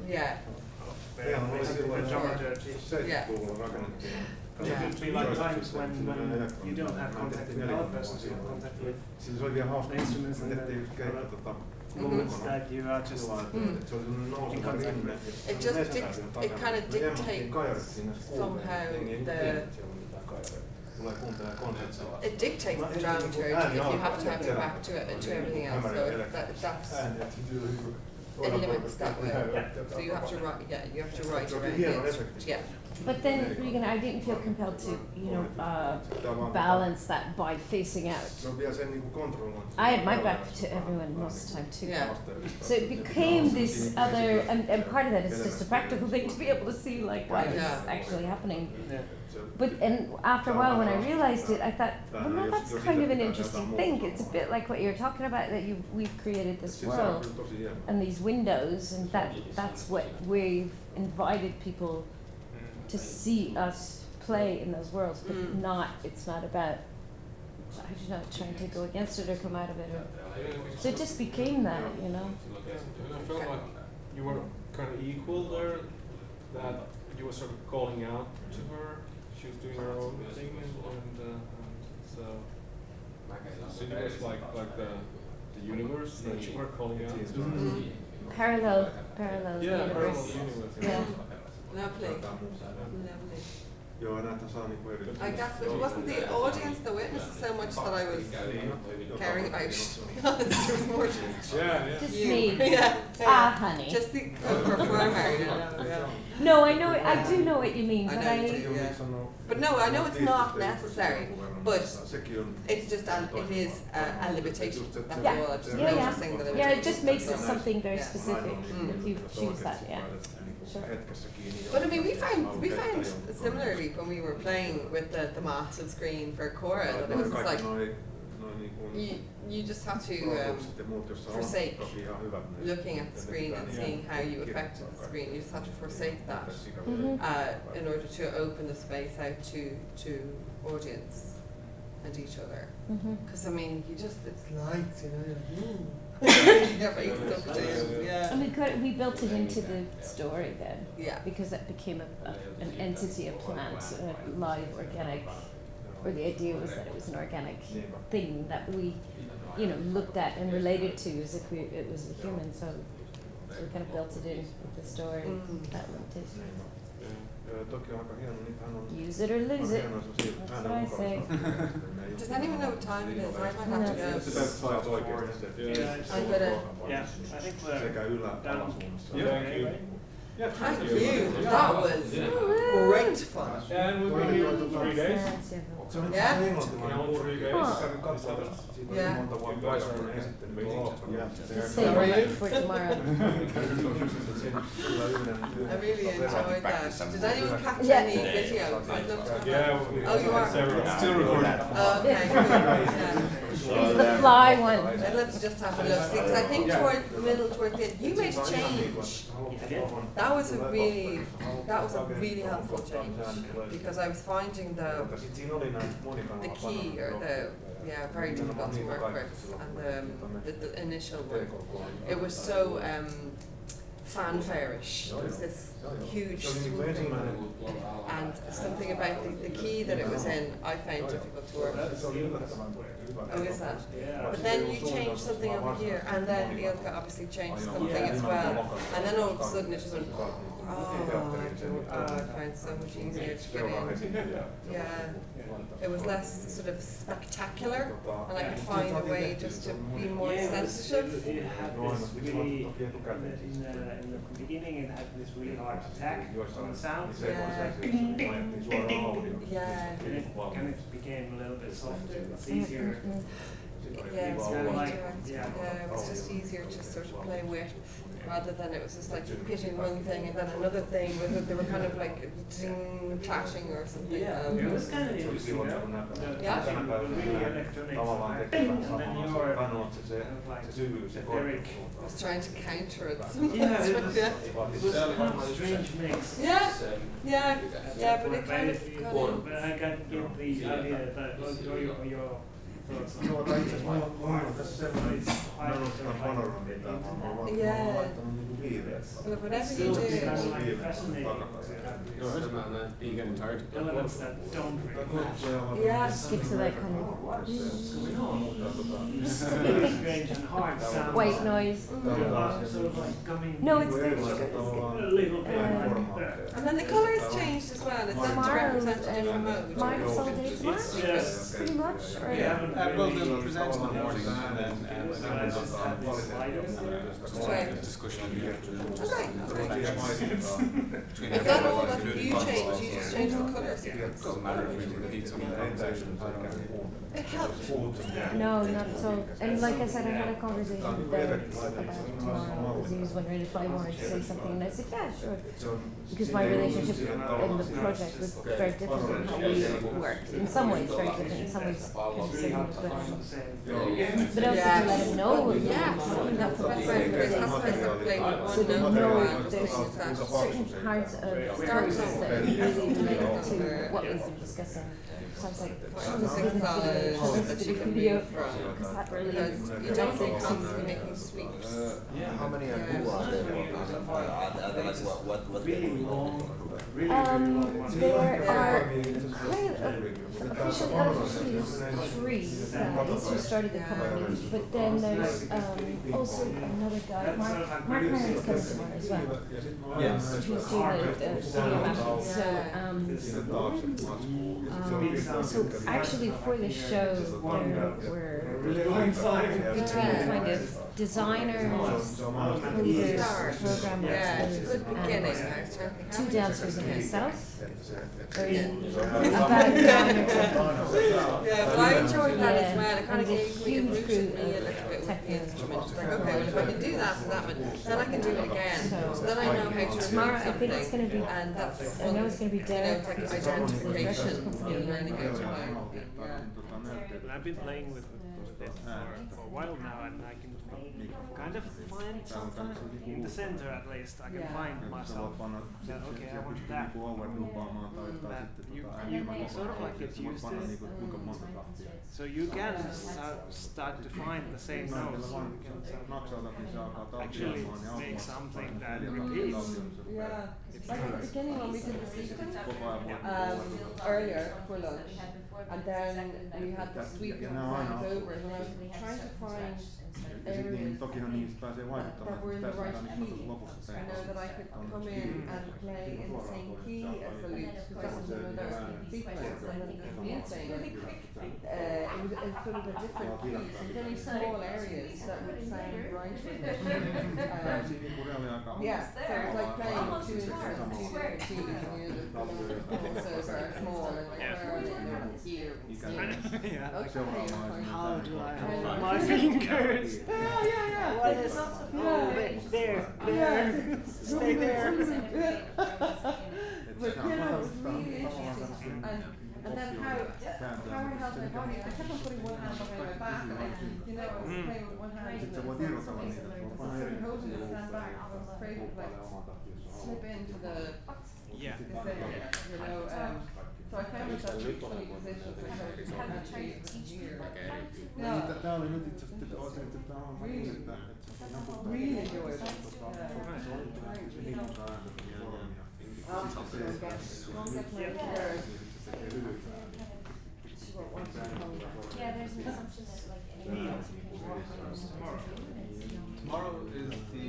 Yeah. dramaturgy. Yeah. Because it would be like times when you don't have contact with the other person, you have contact with the instruments and the moments that you are just in contact with. It just it kind of dictates somehow it dictates the dramaturgy if you have to have your back to it and to everything else. So that's it limits that way. So you have to write, you have to write around it. Yeah. But then, Regan, I didn't feel compelled to, balance that by facing out. I had my back to everyone most of the time too. Yeah. So it became this other, and part of that is just a practical thing to be able to see like what is actually happening. But and after a while, when I realized it, I thought, well, no, that's kind of an interesting thing. It's a bit like what you're talking about, that we've created this world and these windows, and that's what we've invited people to see us play in those worlds, but it's not about, I don't know, trying to go against it or come out of it. So it just became that, you know. I felt like you were kind of equal there, that you were sort of calling out to her. She was doing her own thing, and so Cindy was like the universe that you were calling out to. Parallel Yeah, universe. parallel universe. Yeah. Lovely. Lovely. I I guess it wasn't the audience, the witnesses, so much that I was caring about. To be honest, it was more Just you. me. Yeah. Honey. Just the performer, you know. Yeah. No, I know. I do know what you mean, I but know you do, yeah. But no, I know it's not necessary, but it's just it is a limitation. That's Yeah. all. I'm just Yeah, noticing the limitation. Yeah, it just makes it something very Yeah. specific if you choose that. Yeah. Sure. But I mean, we found similarly when we were playing with the massive screen for Cora that it was just like you just have to forsake looking at the screen and seeing how you affected the screen. You just have to forsake that in order to open the space out to audience and each other. Because I mean, it's lights, you know. Yeah, but you still do. Yeah. And we built it into the story then. Yeah. Because that became an entity, a plant, a live, organic, or the idea was that it was an organic thing that we, looked at and related to as if it was a human. So we kind of built it in with the story, that limitation. Use it or lose it. That's what I say. Does anyone know what time it is? I might have to go. It's about 5:04. I'm gonna. Yeah, I think we're done. Thank you. Yeah, Thank you. That was great fun. And we'll be here for 3 days. Yeah. In all 3 days. Yeah. You guys are amazing. Just say right before tomorrow. I really enjoyed that. Did anyone catch Yeah. any videos? I'd love to. Yeah, Oh, you are? several. Still recording. Oh, okay, good. Yeah. It was the fly one. I'd love to just have a look, because I think towards the end, you made a change. That was a really helpful change, because I was finding the key, or very difficult to work with, and the initial work. It was so fanfare-ish. It was this huge swooping, and something about the key that it was in I found difficult to work with. Oh, is that? But then you change something over here, and then Ilka obviously changed something as well, and then all of a sudden it just went, I find it so much easier to get in. Yeah, it was less sort of spectacular, and I could find a way just to be more sensitive. It had this really, in the beginning it had this really hard attack on the sound, so it was like ding, ding, ding, ding. Yeah. And it kind of became a little bit softer, it's easier. Yeah, it's Kinda more like- direct. yeah. Yeah, it was just easier to sort of play with, rather than it was just like hitting one thing and then another thing, but they were kind of like ding, clashing or something. It was kind of interesting, Yeah. really electronic, and then you're kind of like Eric. I was trying to counter it. Yeah, it was, Yeah. it was kind of a strange mix. Yeah, yeah, but it kind of got in. But I got get the idea that your thoughts on Joo, tai itse asiassa mulla on tässä semmoinen Yeah. But whatever you do, You getting tired? elements that don't really yeah. Skip to that kind of really strange and hard sound. white noise. Sort of like coming. No, it's a little bit like that. And then the colours changed as well. It's not to Tomorrow, represent a different mode. Mark's all day tomorrow, Yes. pretty much. Or Well, they'll present in the morning and then So I just had this sliders there. Right. discussion. Okay. Between Is that all that including you consoles. changed? You just changed the colours? Doesn't matter if we repeat some of the conversations. It helped. no, not at all. And like I said, I had a conversation with Derek about tomorrow because he was wondering if I wanted to say something, and I said, yeah, sure. Because my relationship in the project was very different from how we worked. In some ways, very different. In some ways, kind of similar. But also to let him know. Yeah, that's the best way because that's why I started playing with So one they number know one. there's certain parts of stories that really relate to what we've been discussing. So I was like, oh, this is That you can video move from. because that really Because you don't want constantly making sweeps. How many are you are there? Are they like what Really level? long, really long ones. there are kind of officially unofficially three guys who started the company, but then there's also another guy, Mark Ryan's coming tomorrow as well. Yes. Who's doing the video mapping. So actually for the show there were Really long time. between kind of designers, coders, Start. programmers, Yeah, it's a good beginning. I and was trying to think two how dancers and many myself. There's Yeah. about 9 Yeah, but I enjoyed that as well. It kind of And gave me, it huge rooted crew me a little bit with the technical instrument. It's like, okay, well if I can do that and that one, then I can do it again. So then I know how to Tomorrow, repeat I think it's something. going to be, And that's I know it's going to be you know, Derek. it's like who's identification, the you learning how to know. And I've been playing with this for a while now, and I can kind of find sometimes in the center at least. I can find myself that okay, I want that. That you sort of like get used to it, so you can start to find the same notes. So you can sort of actually make something that repeats. Yeah, like at the beginning when we did the sweeping earlier for lunch, and then we had the sweeping lines over, and I was trying to find areas that were in the right key. I know that I could come in and play in the same key as the loops, because that was another sequence, and then the music, it was sort of a different key, so very small areas that would sound right with it. Yeah, so it's like playing two instruments, two different keys, and you know, the pulses are small, and like where are they? They're here, Yeah. okay, How do I hold my fingers? yeah. What is there, stay there. But you know, it was really interesting. And then how I held my body. I kept on putting one hand behind my back, and you know, I was playing with one hand. And then holding it to stand back. I was afraid of like slip into the Yeah. thing, you know. So I found myself in funny positions where I Have you tried to teach them about that? No. Niin, tää oli nyt itse asiassa, että tää on niin, että siinä on Really enjoyed it. Don't get my word. She won't want to come back. Yeah, there's an assumption that like anyone else who can walk around Tomorrow. Tomorrow is the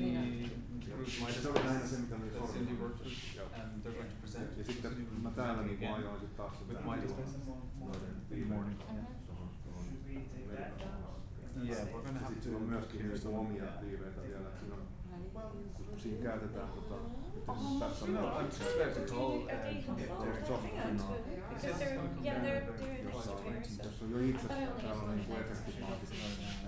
group Se oli lähinnä se, mitä me that's in the workshop, and they're going to present. Ja sitten mä täällä niinku ajoin sit taas With sitä my noiden morning. Should we take that down? Yeah, we're gonna have Sitten to sillä on myöskin hear niinku some omia liiveitä vielä, että siinä on, siinä käytetään tässä on No, I'm suspect all Because they're instructors. tässä on jo itse täällä on niinku efektivaatit,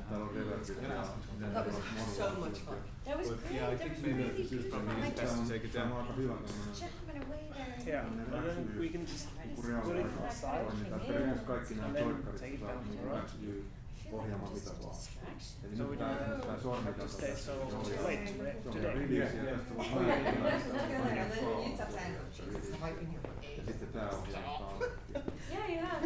täällä on reverbit ja That was so much fun. That was But great. yeah, I That think was maybe really it's beautiful. probably Like, best to take it Tämä down. on aika hyvä tämmönen Jeff went away there. Yeah, but then we can just put it aside periaatteessa kaikki nämä and then soikkarit take it saa down niinku to rock. pystyy ohjaamaan mitä vaan. Eli So nyt we tää don't tää have sormi to stay so late se on today. release ja tästä voi And then you start saying, Jesus, have I been here for ja sitten tää ohjaa taas. Yeah, yeah.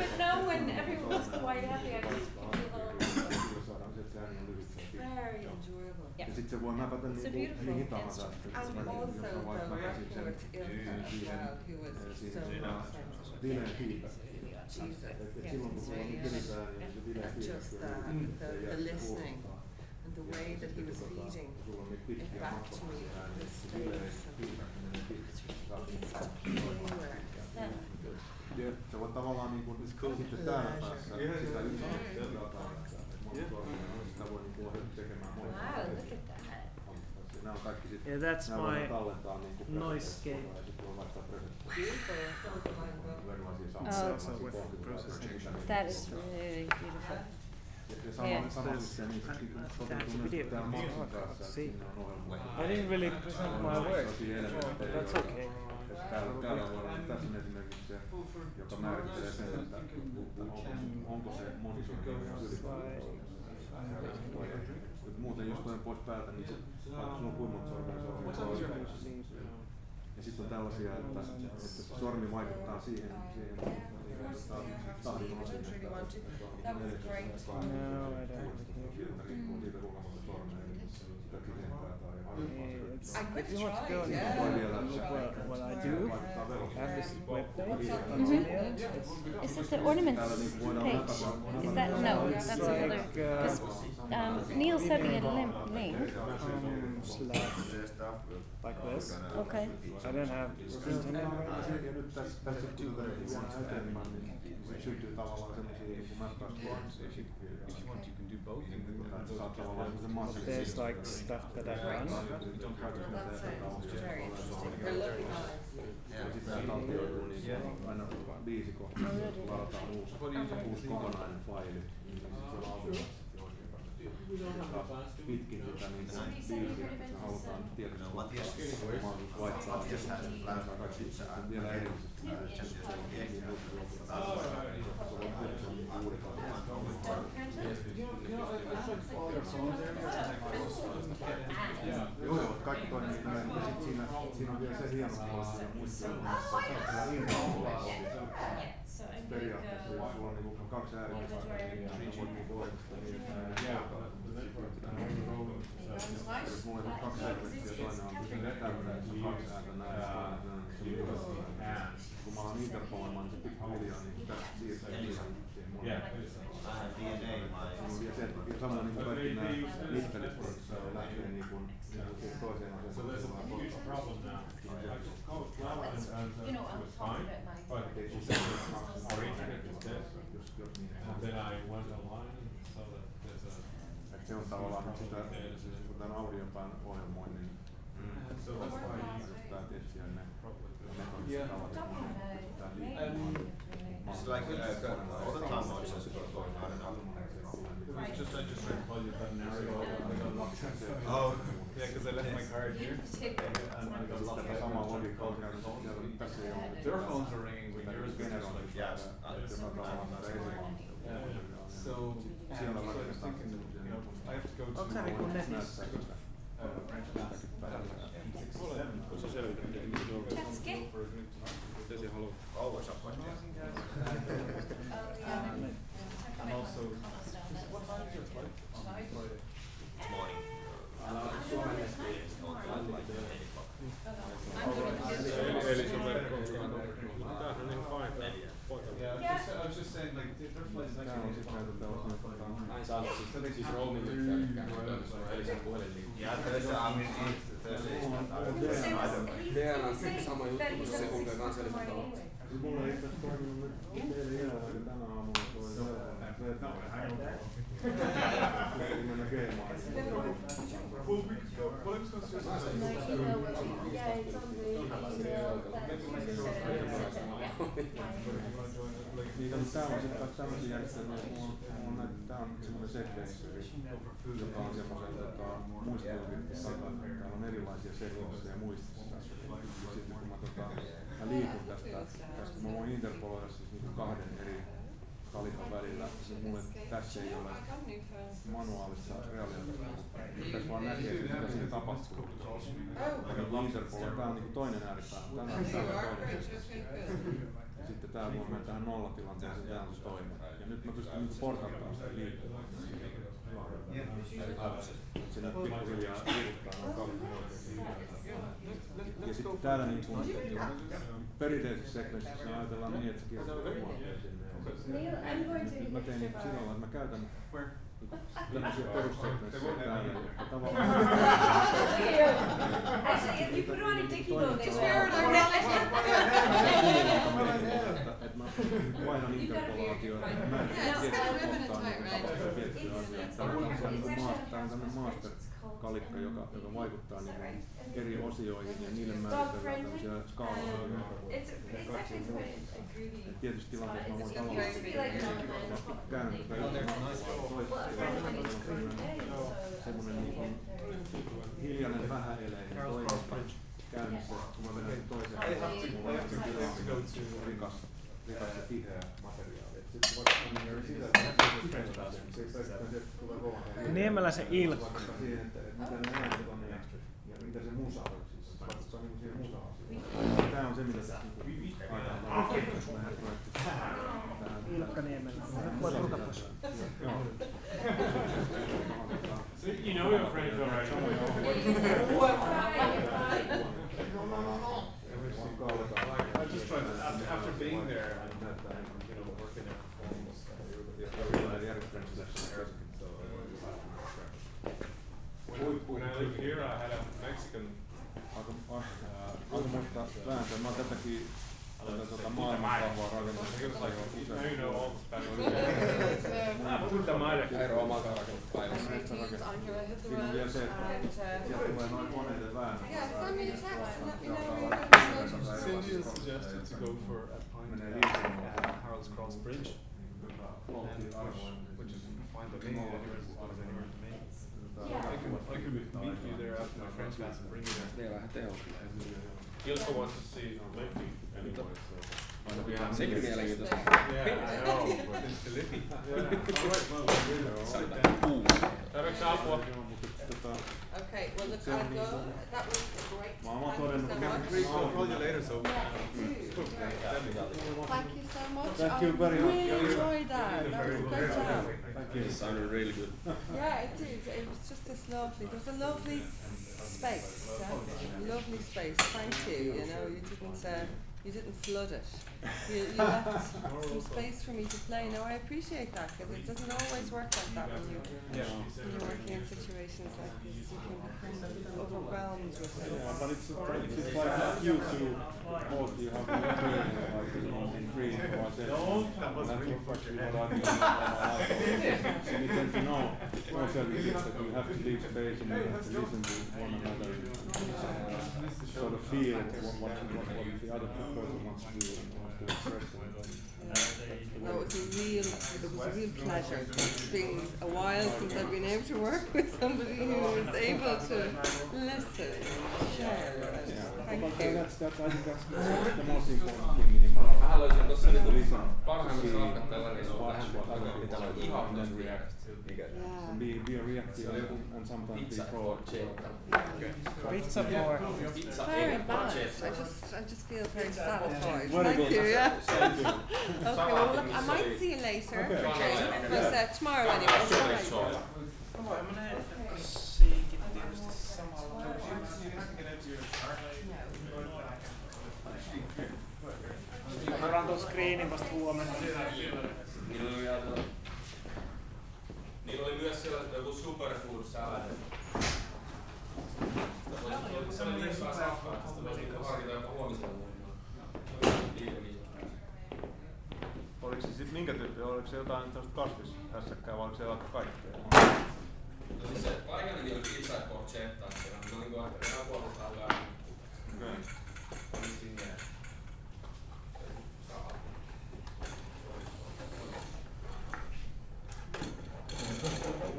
But now when everyone was quite happy, I just feel Saadaan se, että ääni on lyhyt. very enjoyable. Yeah. Ja sit se voi mäpätä It's a niinku beautiful mihin tahansa. instrument. Että And mä also jossain the vaiheessa working sitten with Ilka as well, who was so sensitive. delay feedback. Jesus, Et yes, silloin kun it's sulla on really pidetään, niin se delay just feedback the listening and the way that he was feeding sulla on niitä it pitkiä back to matkoja me, siellä, the niin se delay space and feedback menee pitkäksi. anywhere. Ja se voi tavallaan niinku sitten täällä päässä sitä yksityisdataa, että monta sormia, sitä voi niinku ohjata tekemään monta. Wow, look at that. Nämä on kaikki sit, Yeah, that's nämä voidaan my tallentaa niinku noise presetteiksi gate. ja sit voi laittaa presetteiksi. Beautiful, sounds like Erilaisia Oh. sampleja, Also with processing. That is really beautiful. Ja samalla sitten niin toteutuu myös täällä Maxin kanssa, että See. siinä on ohjelma. I didn't really present my work, but that's okay. Täällä voi olla tässä on esimerkiksi se, joka määrittelee sen, että onko se monisormi muuten jos toinen pois päältä, niin se vaikka sulla on kuinka monta sormia, se on ja sitten on tällaisia, että se sormi vaikuttaa siihen tahdin asennetta. That was great. No, I don't. Riippuu siitä kuinka monta sormea, eli sitä pidempää tai It's, I if you want to go and tried, have yeah. a look what I do, I have this web page on Mhm. Vimeo. Is it the ornament täällä niinku voidaan page? näpätä. Is that no? It's That's another. like 'Cause, Neil sent me a link. slash like this. Okay. I don't have print anymore. Ja nyt tässä kun tätä vähän eteenpäin, niin syntyy tavallaan semmosia niinku mätkäysluonteja. If you want, you can do both. Että saat tavallaan semmosen massin. There's like stuff that I've done. That sounds very interesting. They're looking nice. Ja sit nää taltioituu niin aina biisi kohta, varataan uusi kokonainen faili. Niin sit se on automaattisesti oikein taas pitkin sitä niin biisiä, kun se halutaan tietysti mahdollisuus vaihtaa. Saa kaikki vielä erillisesti. Joo, kaikki toimii näin. Ja sit siinä on vielä se hieno puoli siinä muistioinnissa. So I Periaatteessa, jos sulla on niinku kaksi ääripäivää, niin voit niinku oikeastaan niin, että jos mulla on kaksi ääripäivää, toinen on tämmöinen, että se on kaksi ääntä näin, ja toinen on se kun mä alan interpoloimaan, niin se pikkuhiljaa niin tästä siirtää siihen monen. Siinä on vielä se, että samalla niin kuin kaikki nämä mittalisprosessit lähtee niin kuin toiseen asentoon. you know, I'm talking about my. But our internet is dead. And then I went online and saw that there's a. Että se on tavallaan nyt sitä, kun tämän audiopään ohjelmoinnin, So that's why just tää etsiä ne Yeah. mekaniset tavat, että tää It's like all the time watches going on and on. It was just I just tried to call you that area. Oh, Yeah, because I left my card here. And I got locked tätä out. samaa logiikkaa on käynyt siellä, tässä ei ole Their phones are ringing with yours is just generointi, like Yes. joka tavallaan tätä esimaantia. so. Siellä So I was rakennetaan thinking, you know, I have to go to. Onko se niinku netissä? näyttää sitä. Jetski. Always up like that. And also, what time is your flight on Friday? Morning. Yeah, I was just saying, like, their flight is actually Yeah, Thursday, I mean, Thursday is not out. Sama juttu, se kulkee kans eri tavalla. Mulla ei itse asiassa toiminut nyt teille ilmoitin tänä aamulla mennä Gmailiin. Yeah, it's on the email Niitä on täällä sitten taas tämmösiä järjestelmiä, on näitä, tää on semmoinen sequenceri, joka on semmoisen muistilukin takana. Täällä on erilaisia sequencejä muistissa. Sitten kun mä liikun tästä mä voin interpoloida siis niinku kahden eri kalikan välillä. Mulle tässä ei ole manuaalista reaaliaikaista. Tässä vaan näkee, mitä siinä tapahtuu. Interpoloida, tää on niinku toinen ääripää. Tänään on täällä toinen. Ja sitten tää voi mennä tähän nollatilanteeseen, tää on se toinen. Ja nyt mä pystyn niinku portattamaan sitä liikkuvaa. Se nyt pikkuhiljaa liikuttaa noin kalikkoja. Ja sitten täällä niinku perinteisessä sekvenssissä ajatellaan niin, että se kirjoittaa huomioon sinne. Nyt mä teen niinku sillä lailla, että mä käytän tämmöisiä perussekvenssejä täällä, jotka tavallaan Actually, if you put on a dicky boat, they että mä painan interpolaatioita, mä en tiedä kohtaan niitä tiettyjä asioita. Tää on tämmönen master-kalikka, joka vaikuttaa niin eri osioihin ja niille määritellään tämmöisiä skaalaisia. Tietysti tilanteessa mä voin tavallaan käännä tätä semmonen niinku hiljainen vähäeleinen toiminta käynnissä, kun mä vedän toiseen mulla on se rikas ja tiheä materiaali. Niemeläisen Ilkka. Mitä ne äänet on ja mitä se musa on siis. Vaikuttaa niinku siihen musaan. Tää on se mitä tässä aikaan jos mä lähden projektista. Ilkka Niemelä. Voi purkaa pois. Joo. You know your French already. I just tried after being there and working at almost when I lived here, I had a Mexican. Aika muista vääntää. Mä oon tätäkin maailman kahvaa rakennut. Now you know all the Spanish. Puta madre. Eero on makaa rakennut päivässä. Siinä on vielä se, että sieltä tulee noin koneiden väännöt. Cindy suggested to go for a pint at Harold's Cross Bridge, which is fine by me. Anywhere to me. I could meet you there after my French class and bring you there. Vielä vähän teoksia. He also wants to see Liffey anyway, so. Sekin mielenkiintoista. Yeah, I know, but it's the Liffey. Alright, well, Tarvitsetko apua? Okay, well look, I'll go. That was great. Mä oon todennut, I'll call you later, so. Thank you so much. Thank you very much. I really enjoyed that. That was a great job. Thank you. It sounded really good. Yeah, it did. It was just this lovely. There was a lovely space. Lovely space. Thank you. You know, you didn't flood it. You left some space for me to play. Now I appreciate that because it doesn't always work like that when you're working in situations like this. You can become overwhelmed with it. Yeah, but it's like you two both. You have been training like in green or that's actually what I've done all my life. So you tend to know certain things that you have to leave space and you have to listen to one another and sort of feel what the other person wants to do and wants to express. No, it was a real pleasure. It's been a while since I've been able to work with somebody who is able to listen, share, and thank you. I think that's the most important thing in Mä haluaisin tossa the niinku listen, parhaimmassa see ratkatella niin sun what flashback, other pitää olla people ihan and then tosi react. mikä So be reactive and sometimes be pizza proactive. Pizza for Very balanced. I just feel very satisfied. Very Thank good. you. Yeah. Thank you. Okay. Well, look, I might see you later. Okay. Okay. But tomorrow anyway. All right. Kossiikin tietysti samalla. Varaan tuon screenin vasta huomenna. Niillä oli myös sellaista joku superfood salad. Se oli niin hyvä safkaa, että sitä voisi harkita jopa huomisella. Oliko se sitten minkä tyyppi? Oliko se jotain tällaista kasvishässäkkää vai oliko se jotain kaikkea? No siis se paikan nimi oli pizza porchetta, se on niinku ihan puolestaan hyvää.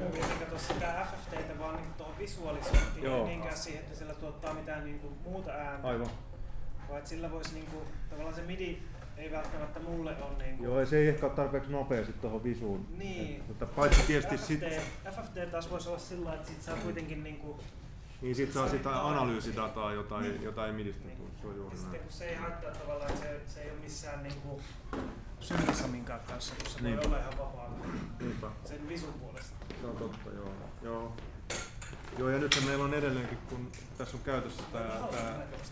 Okei. Katso sitä FFT:tä vaan niinku tuohon visualisointiin, Joo. ei niinkään siihen, että sillä tuottaa mitään niinku muuta ääntä. Aivan. Vaan että sillä voisi niinku, tavallaan se MIDI ei välttämättä mulle ole niinku. Joo, se ei ehkä ole tarpeeksi nopea sit tohon visuun. Niin. Mutta paitsi tietysti sit... FFT taas voisi olla sillä, että sit saa kuitenkin niinku. Niin sit saa sitä analyysidataa, jota ei midistä tule. Se on juuri Sitten näin. kun se ei haittaa tavallaan, että se ei ole missään niinku synnässä minkään kanssa, kun se Niin. voi olla ihan vapaa Niinpä. sen visun puolesta. Se on totta, joo. Joo, ja nythän meillä on edelleenkin, kun tässä on käytössä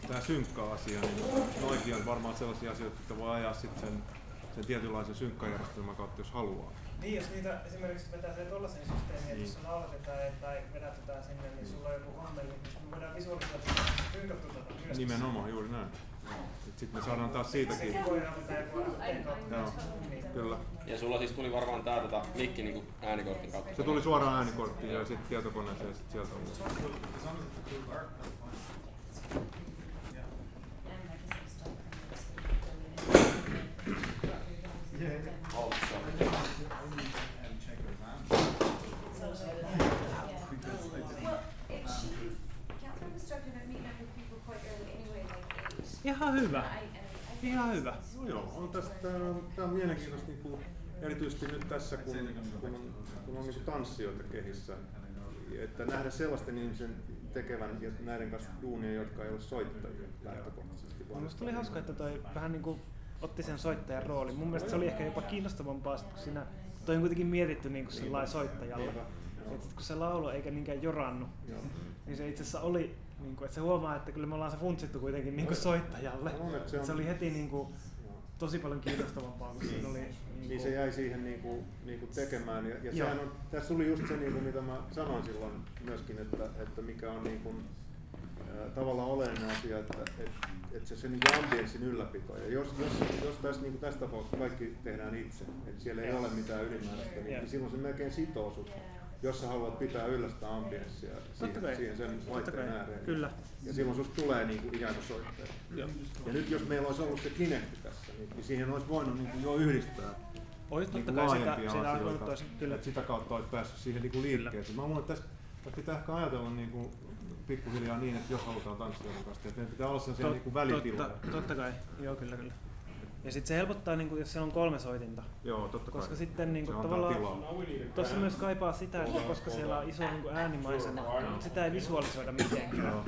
tää synkka-asia, niin noikin on varmaan sellaisia asioita, että voi ajaa sitten sen tietynlaisen synkkajärjestelmän kautta, jos haluaa. Niin, jos niitä esimerkiksi vetää se tollasen systeemiin, että Niin. jos se lauletetaan tai vedätetään sinne, niin sulla on joku hommeli, niin me voidaan visualisoida synkatutata myös. Nimenomaan, juuri näin. Sitten me saadaan taas siitäkin. Sekin voidaan vetää joku FFT:n kautta. Joo, kyllä. Ja sulla siis tuli varmaan tää mikki niinku äänikortin kautta. Se tuli suoraan äänikorttiin ja sitten tietokoneeseen ja sitten sieltä on. Ihan hyvä. Ihan hyvä. No joo, on tästä, tää on mielenkiintoista niinku, erityisesti nyt tässä, kun on niinku tanssijoita kehissä, että nähdä sellaisten ihmisen tekevän ja näiden kanssa duunia, jotka ei ole soittajia lähtökohtaisesti. Minusta oli hauska, että toi vähän niinku otti sen soittajan roolin. Mun mielestä se oli ehkä jopa kiinnostavampaa, kun siinä toi on kuitenkin mietitty niinku sellainen soittajalle. Et kun se laulu eikä niinkään jorannu, niin se itse asiassa oli, niinku, että se huomaa, että kyllä me ollaan se funtsittu kuitenkin niinku soittajalle. Se oli heti niinku tosi paljon kiinnostavampaa, kun siinä oli. Niin se jäi siihen niinku tekemään ja sehän on, tässä oli just se niinku, mitä mä sanoin silloin myöskin, että mikä on niinku, tavallaan oleellinen asia, että se niinku ambienssin ylläpito. Ja jos tässä niinku tässä tapauksessa kaikki tehdään itse, että siellä ei ole mitään ylimääräistä, niin silloin se melkein sitoo sut. Jos sä haluat pitää yllä sitä ambienssia siihen sen laitteen ääreen. Kyllä. Ja silloin susta tulee niinku ikään kuin soittaja. Ja nyt jos meillä olisi ollut se Kinecti tässä, niin siihen olisi voinut niinku jo yhdistää niinku laajempia asioita. Että sitä kautta olisi päässyt siihen niinku liikkeeseen. Mä luulen, että tässä pitää ehkä ajatella niinku pikkuhiljaa niin, että jos halutaan tanssijoiden kanssa, että pitää olla sellaisia niinku välitiloja. Totta kai, joo kyllä. Ja sitten se helpottaa, niinku, jos siellä on 3 soitinta. Joo, totta kai. Koska sitten niinku, tavallaan tuossa myös kaipaa sitä, että koska siellä on iso niinku äänimaisema, mutta sitä ei visualisoida mitenkään.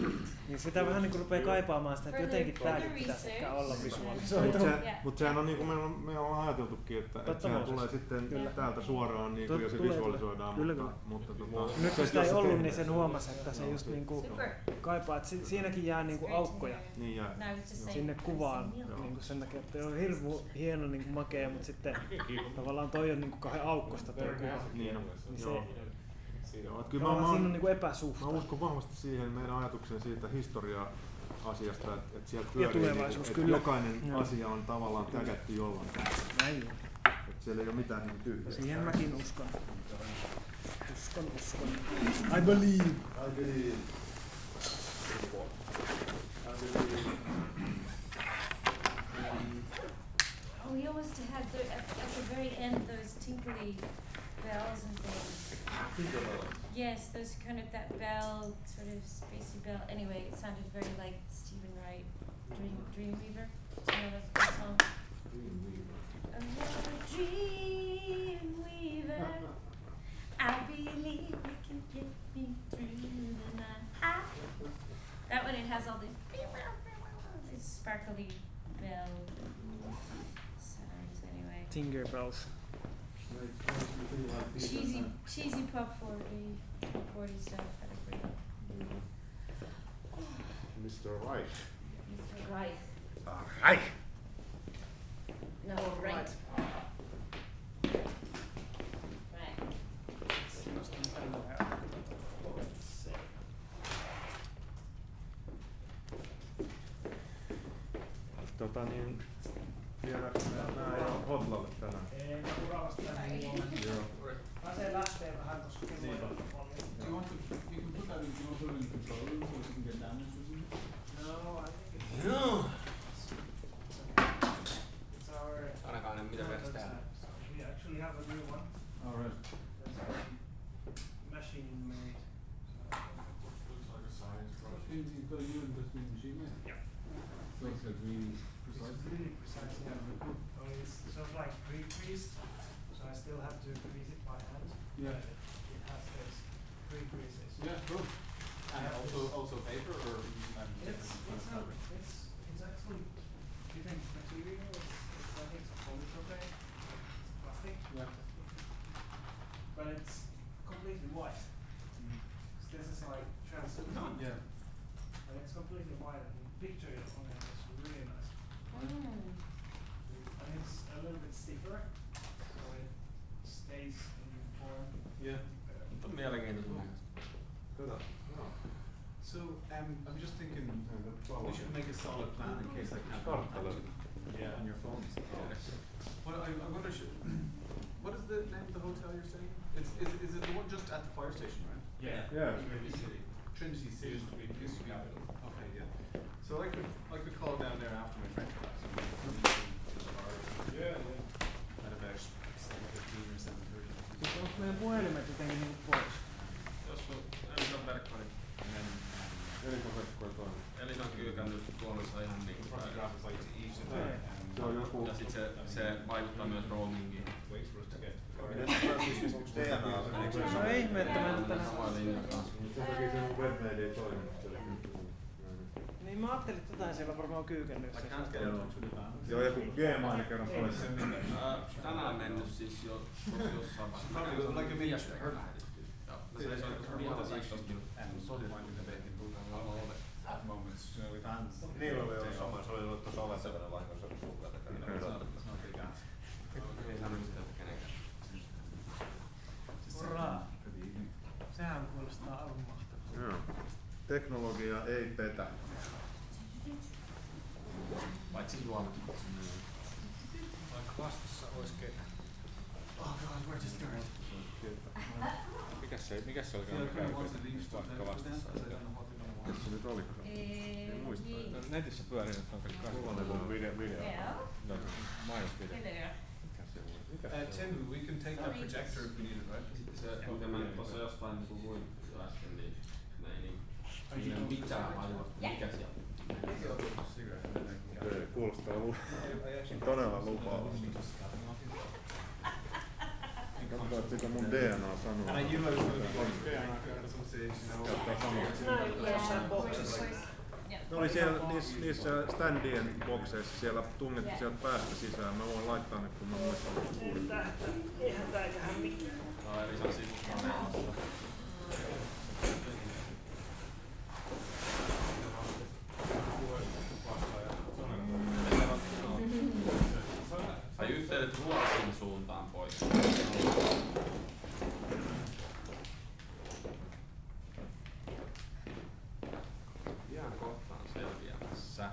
Niin sitä vähän niinku rupeaa kaipaamaan sitä, että jotenkin tämäkin pitäisi ehkä olla visualisoitu. Mutta sehän on niinku me on ajateltukin, että sehän tulee sitten täältä suoraan niinku, ja se visualisoidaan. Mutta nyt kun sitä ei ollut, niin sen huomasi, että se just niinku kaipaa, että siinäkin jää niinku aukkoja sinne kuvaan niinku sen takia, että on hirveän hieno niinku makea, mutta sitten tavallaan toi on niinku kauhean aukkosta toi kuva. Niin on. Joo, kyllä siinä on niinku epäsuhta. Mä uskon vahvasti siihen meidän ajatukseen siitä historia-asiasta, että siellä pyörii, että jokainen asia on tavallaan tägätty jollain tavalla. Näin on. Että siellä ei ole mitään niin tyhjää. Siihen mäkin uskon. Uskon. I believe. We always had at the very end those tinkly bells and things. Yes, those kind of that bell, sort of spacey bell. Anyway, it sounded very like Stephen Wright, Dreamweaver. You know that's a good song. Another Dreamweaver. I believe we can get me through the night. That one, it has all these sparkly bell sounds anyway. Tinker bells. Cheesy pop 40 stuff that I bring up. Mr. Right. Mr. Right. Right. No, right. Right. Viedäänkö nää jo Hotlalle tänään? Ei, mä mukavasti tänne huomenna. Joo. Pääsee lähtee vähän, koska kello ei ole paljon. Do you want to, you can put that in, do you want to put it in control room so it doesn't get damaged or something? No, I think it's... No. It's our... Ainakaan en mitä versta täällä. We actually have a new one. Alright. That's machine made. Looks like a science project. You've got a new investment machine there? Yeah. So it's like really precise? It's really precise, yeah. Only it's sort of like pre-creased, so I still have to crease it by hand. Yeah. It has those pre-creases. Yeah, cool. And also paper or It's actually different material. I think it's polypropylene. It's plastic. Yeah. But it's completely white. This is like translucent. Yeah. And it's completely white, and the picture on it is really nice. And it's a little bit stiffer, so it stays in form. Yeah. Mutta on mielenkiintoista. Good. So, I'm just thinking we should make a solid plan in case I can't contact you on your phones. Well, I wonder, what is the name of the hotel you're staying in? Is it the one just at the fire station, right? Yeah. Yeah. Trinity City. Trinity City. Used to be capital. Okay, yeah. So I could call down there after my train class. Yeah, yeah. At about 7:15 or 7:30. Sitten onko meidän puhelimet jotenkin niinku pois? Jos on Elisan verkko, niin And then Elinkoverkko ei toimi. Elisan kyykännyt Suomessa ihan niin kuin probably drop a flight to each of Okay. Se on joku... ja sit se vaikuttaa myös roamingiin. wait for us to get. Onks DNA? No ihme, että mä nyt tänään... Sama linja kanssa. Sen takia se mun webmail ei toimi. Niin mä ajattelin, että jotain siellä varmaan on kyykännyt. I can't get it. Joo, joku Gmail kerran toimi. Tänään mennyt siis jossain vaiheessa. Like a Viias miniature. kerran lähetetty. Joo. Se oli 15 minuuttia. And solid point in the back and put on at moments, you know, with hands. Niillä oli jo sama, se oli ollut tuossa ovettavana vahingossa suulla takana. It's not big ass. Ei sano sitä kenenkään. Uraa. For the evening. Sehän kuulostaa aivan mahtavalta. Joo. Teknologia ei petä. Paitsi Suomi. Vaikka vastassa ois ketä. Oh god, where to start? Mikäs se oli? See, I kind of want to leave stuff there for them, because I don't know what they're gonna want. Se nyt olikaan. En muista. Niin. Netissä pyörii nyt on kaikki video. Joo. No, mainosvideo. Hello. Mikä se on? Tim, we can take that projector if we need it, right? Se, mitä mä nyt tuossa jostain niin luin jo äsken, niin ne ei niin mitään aivan, mikä siellä. Se kuulostaa todella lupaavalta. Katsotaan, että mitä mun DNA sanoo. And I knew I was going to be going there at some stage, you know. Käyttää samaa. Jossain boksissa. Ne oli siellä niissä standien bokseissa, siellä tungettu sieltä päästä sisään. Mä voin laittaa ne, kun mä muistan. Eihän tääköhän mikään. Tää on Elisan sivusta. Tai yhteydet Ruotsin suuntaan pois. Ihan kohta on selviämässä.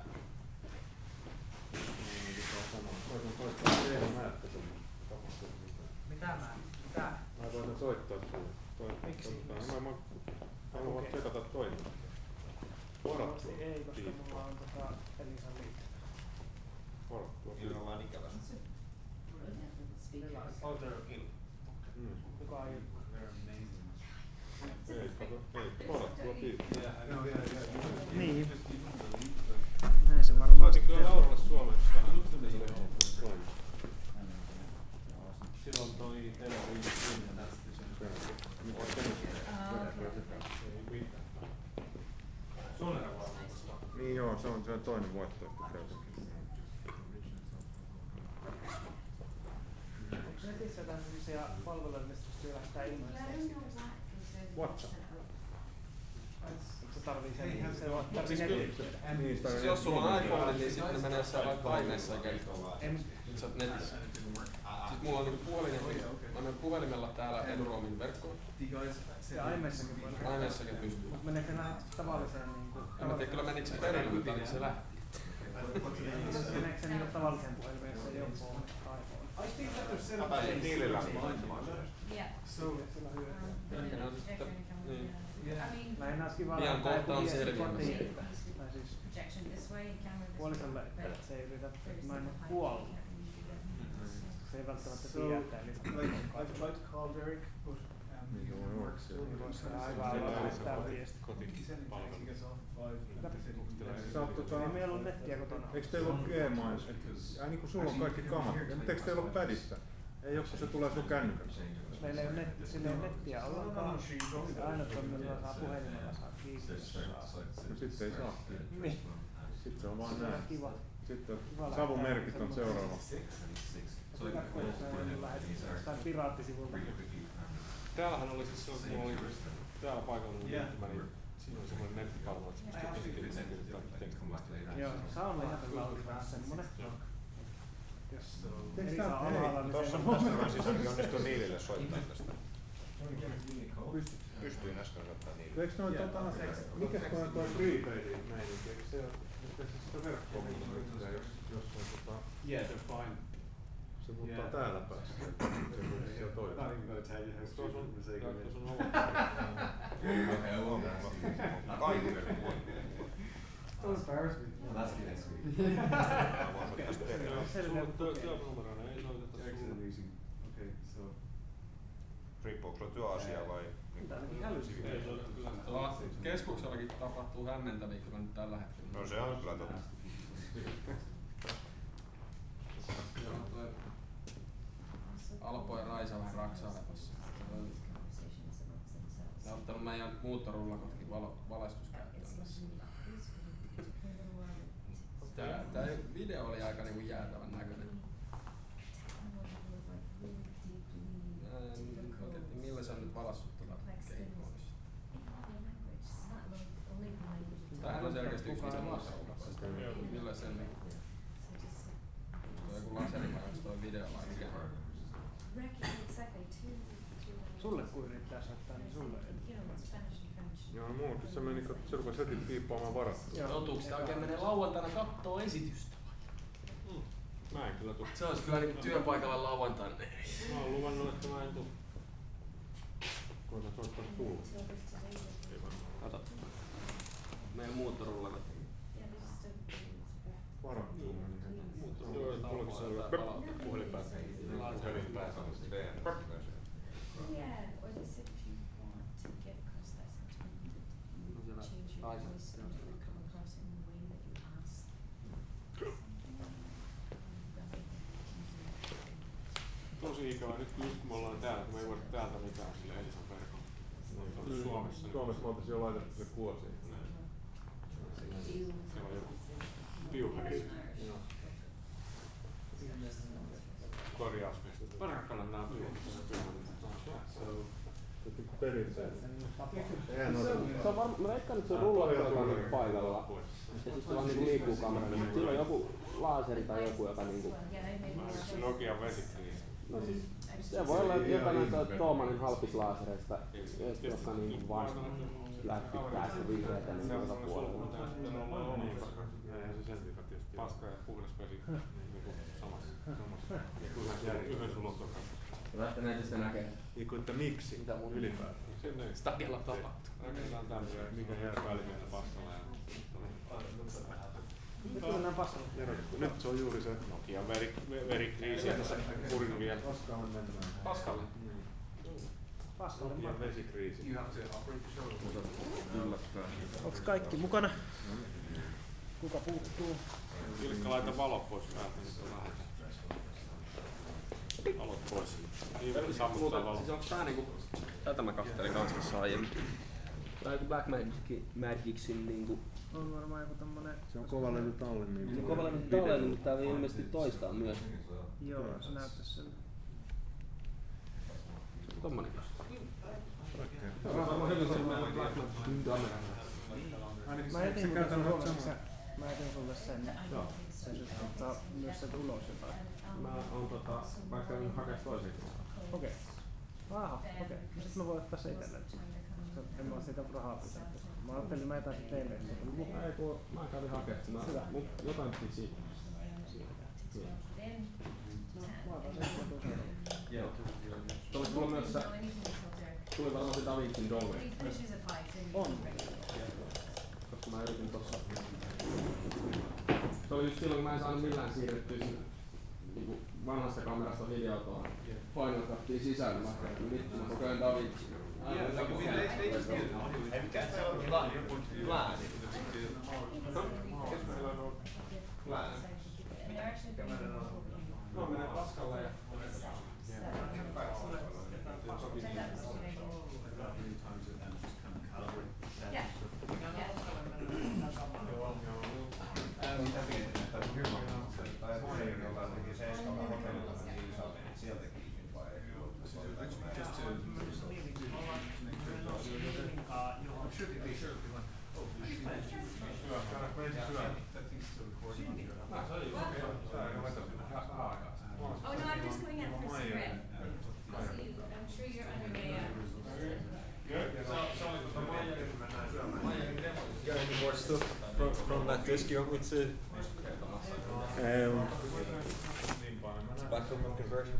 Mitä mä? Mitä? Mä voin soittaa sulle. Miksi? Mä haluan tsekata toimintaa. Varmasti ei, koska mulla on Elisan liitto. Niillä ollaan ikävä. Oh, they're ill. Joka on They're amazing. Ei, kato, ei, varattua kiinni. Yeah, I know, yeah. Niin. You wouldn't believe Näin se varmasti Joo, toinen vaihtoehto käytännössä. Onko netissä jotain sellaisia palveluja, mistä pystyy lähettää ilmaisesti? WhatsApp. Se tarvii sen, se tarvii netin. Siis jos sulla on iPhone, niin sitten ne menee jossain vaikka aineessa ja kertoo. Sä oot netissä. Siis mulla on niinku mä menen puhelimella täällä Eduroamin verkkoon. Ja iMessakin pystyy. Mutta meneekö se tavalliseen niinku... En mä tiedä, kyllä menikö se perille, mutta niin se lähti. Meneekö se niinku tavalliseen puhelimeen, jos ei oo iPhone? I think that there's set up Ehkä ne on sitten, niin. Lähinnä olisi kiva Pian kohta on selviämässä. Tai siis puolisolle, että se ei yritä, että mä en oo kuollut. Se ei välttämättä tiedä, että I've tried to call Derek, but Meillä on nettiä kotona. Eikö teillä ole Gmail? Niinku sulla on kaikki kamat. Mutta eikö teillä ole pädissä? Ei oo, kun se tulee sun kännykästä. Meillä ei ole nettiä ollenkaan. Aina millä saa puhelimella saa kiinni. No sitten ei saa. Niin. Sitten se on vaan näin. Kiva. Sitten savumerkit on seuraava. Tai piraattisivulta. Täällähän oli siis silloin, kun mulla oli täällä paikalla liittymä, niin siinä oli semmoinen nettipalvelu, että se pystyy kirjoittamaan tekstiviestiä. Joo, sauna ihan vähän semmonen. Jos Teekö ei tää saa alhaalla, niin se Mä siis ainakin onnistuin Niilille soittaa tästä. Pystyin äsken soittaa Niilille. Eikö noi mikäs toi prepaidin meininki? Eikö se ole sitä verkkoa muuttaa jossain Yeah, they're fine. se muuttaa täällä päässä. Se voi siellä toimia. Tuossa on Kaikki. Don't embarrass me. Työnumeroinen ei soiteta sulle. Okay, so Riippuuko sulla työasiaa vai? Ei soiteta kyllä. Tuolla keskuksellakin tapahtuu hämmentäviä kyllä nyt tällä hetkellä. No se on kyllä totta. Joo, toi Alpo ja Raisa vähän raksailemassa. Ne on ottanut meidän muuttorullakotkin valaistuskäyttöön tässä. Tää video oli aika niinku jäätävän näköinen. Mietittiin millä sä nyt valassut tuota keikkoonissa. Tämähän on selkeästi yksi niistä muuttorullakista. Millä sen niinku... Onko toi joku laseri vai onko toi video vai mikä? Sulle kun yrittää soittaa, niin sulle ei. Joo, muukin se meni, kun se rupesi heti piippaamaan varat. Joutuuko sitä oikein menee lauantaina kattoo esitystä? Mä en kyllä tuu. Se olisi kyllä niinku työpaikalla lauantaina. Mä oon luvannut, että mä en tuu. Koitan soittaa sulle. Kato. Meidän muuttorullakot. Varattuu meni heti. Joo, tuliko se oli puhelin päässä? Puhelin päässä. Tosi ikävä nyt just kun me ollaan täällä, kun me ei voida täältä mitään sille Elisan verkolle. Suomessa. Suomessa me oltais jo laitettu se kuosi. Se on joku piuhari. Korjausmesta. Parkkana nää Mä veikkaan, että se on rullatorilla paikalla. Ja siis se vaan niinku liikkuu kameralla. Sillä on joku laaseri tai joku, joka niinku... Nokian vesikriisi. No siis, se voi olla jotain näitä Toomanin halpislaasereista, jotka niinku vaan lähtittää sitä vihreätä niin joka puolella. Eihän se sen tietysti paska ja puhdas vesi niinku samassa. Yhdessä luontokassa. Lähtee näitä sitä näkee. Iku, että miksi? Mitä mun ylipäätään? Stadialla tapahtuu. Rakennetaan tämmöisiä, mikä jää välimeitä paskalla. Nyt mennään Passalle. Nyt se on juuri se. Nokian verikriisi ja tässä purin vielä. Paskalle. Passalle. Nokian vesikriisi. Onks kaikki mukana? Kuka puuttuu? Ilkka laita valot pois päältä, niin on lähdetään. Valot pois. Niin sammuttaa valot. Siis onks tää niinku... Tätä mä kattelin kans tässä aiemmin. Tai Black Magicsin niinku. On varmaan joku tommonen. Se on kovalevy tallenne. Se on kovalevy tallenne, mutta täällä ilmeisesti toistaa myös. Joo, se näyttäis siltä. Se on tommonen kanssa. Joo, varmaan hyvin se meillä Black Magicsin kamera. Mä jätin sulle sen. Joo. Sen jos ottaa myös sieltä ulos jotain. Mä oon vaikka hakea toisen. Okei. Aha, okei. Sitten mä voin ottaa se itselleen. En mä oo siitä rahaa pyytänyt. Mä ajattelin, mä jätän se teille. Ei kun mä kävin hakemaan. Jotain piti siitä. Mä otan sen sitten tuossa. Joo. Tuli myös tuli varmaan se Da Vincin Dolly. On. Koska mä yritin tossa. Se oli just silloin kun mä en saanut millään siirrettyä niinku vanhasta kamerasta videoa tuohon Final Cutiin sisään, niin mä ajattelin, että nyt mä kokeilin Da Vincin. No menee paskalle ja Oh no, I'm just going out for a cigarette. I'm sure you're on your way out. Got any more stuff from that disc you want me to back on the conversion?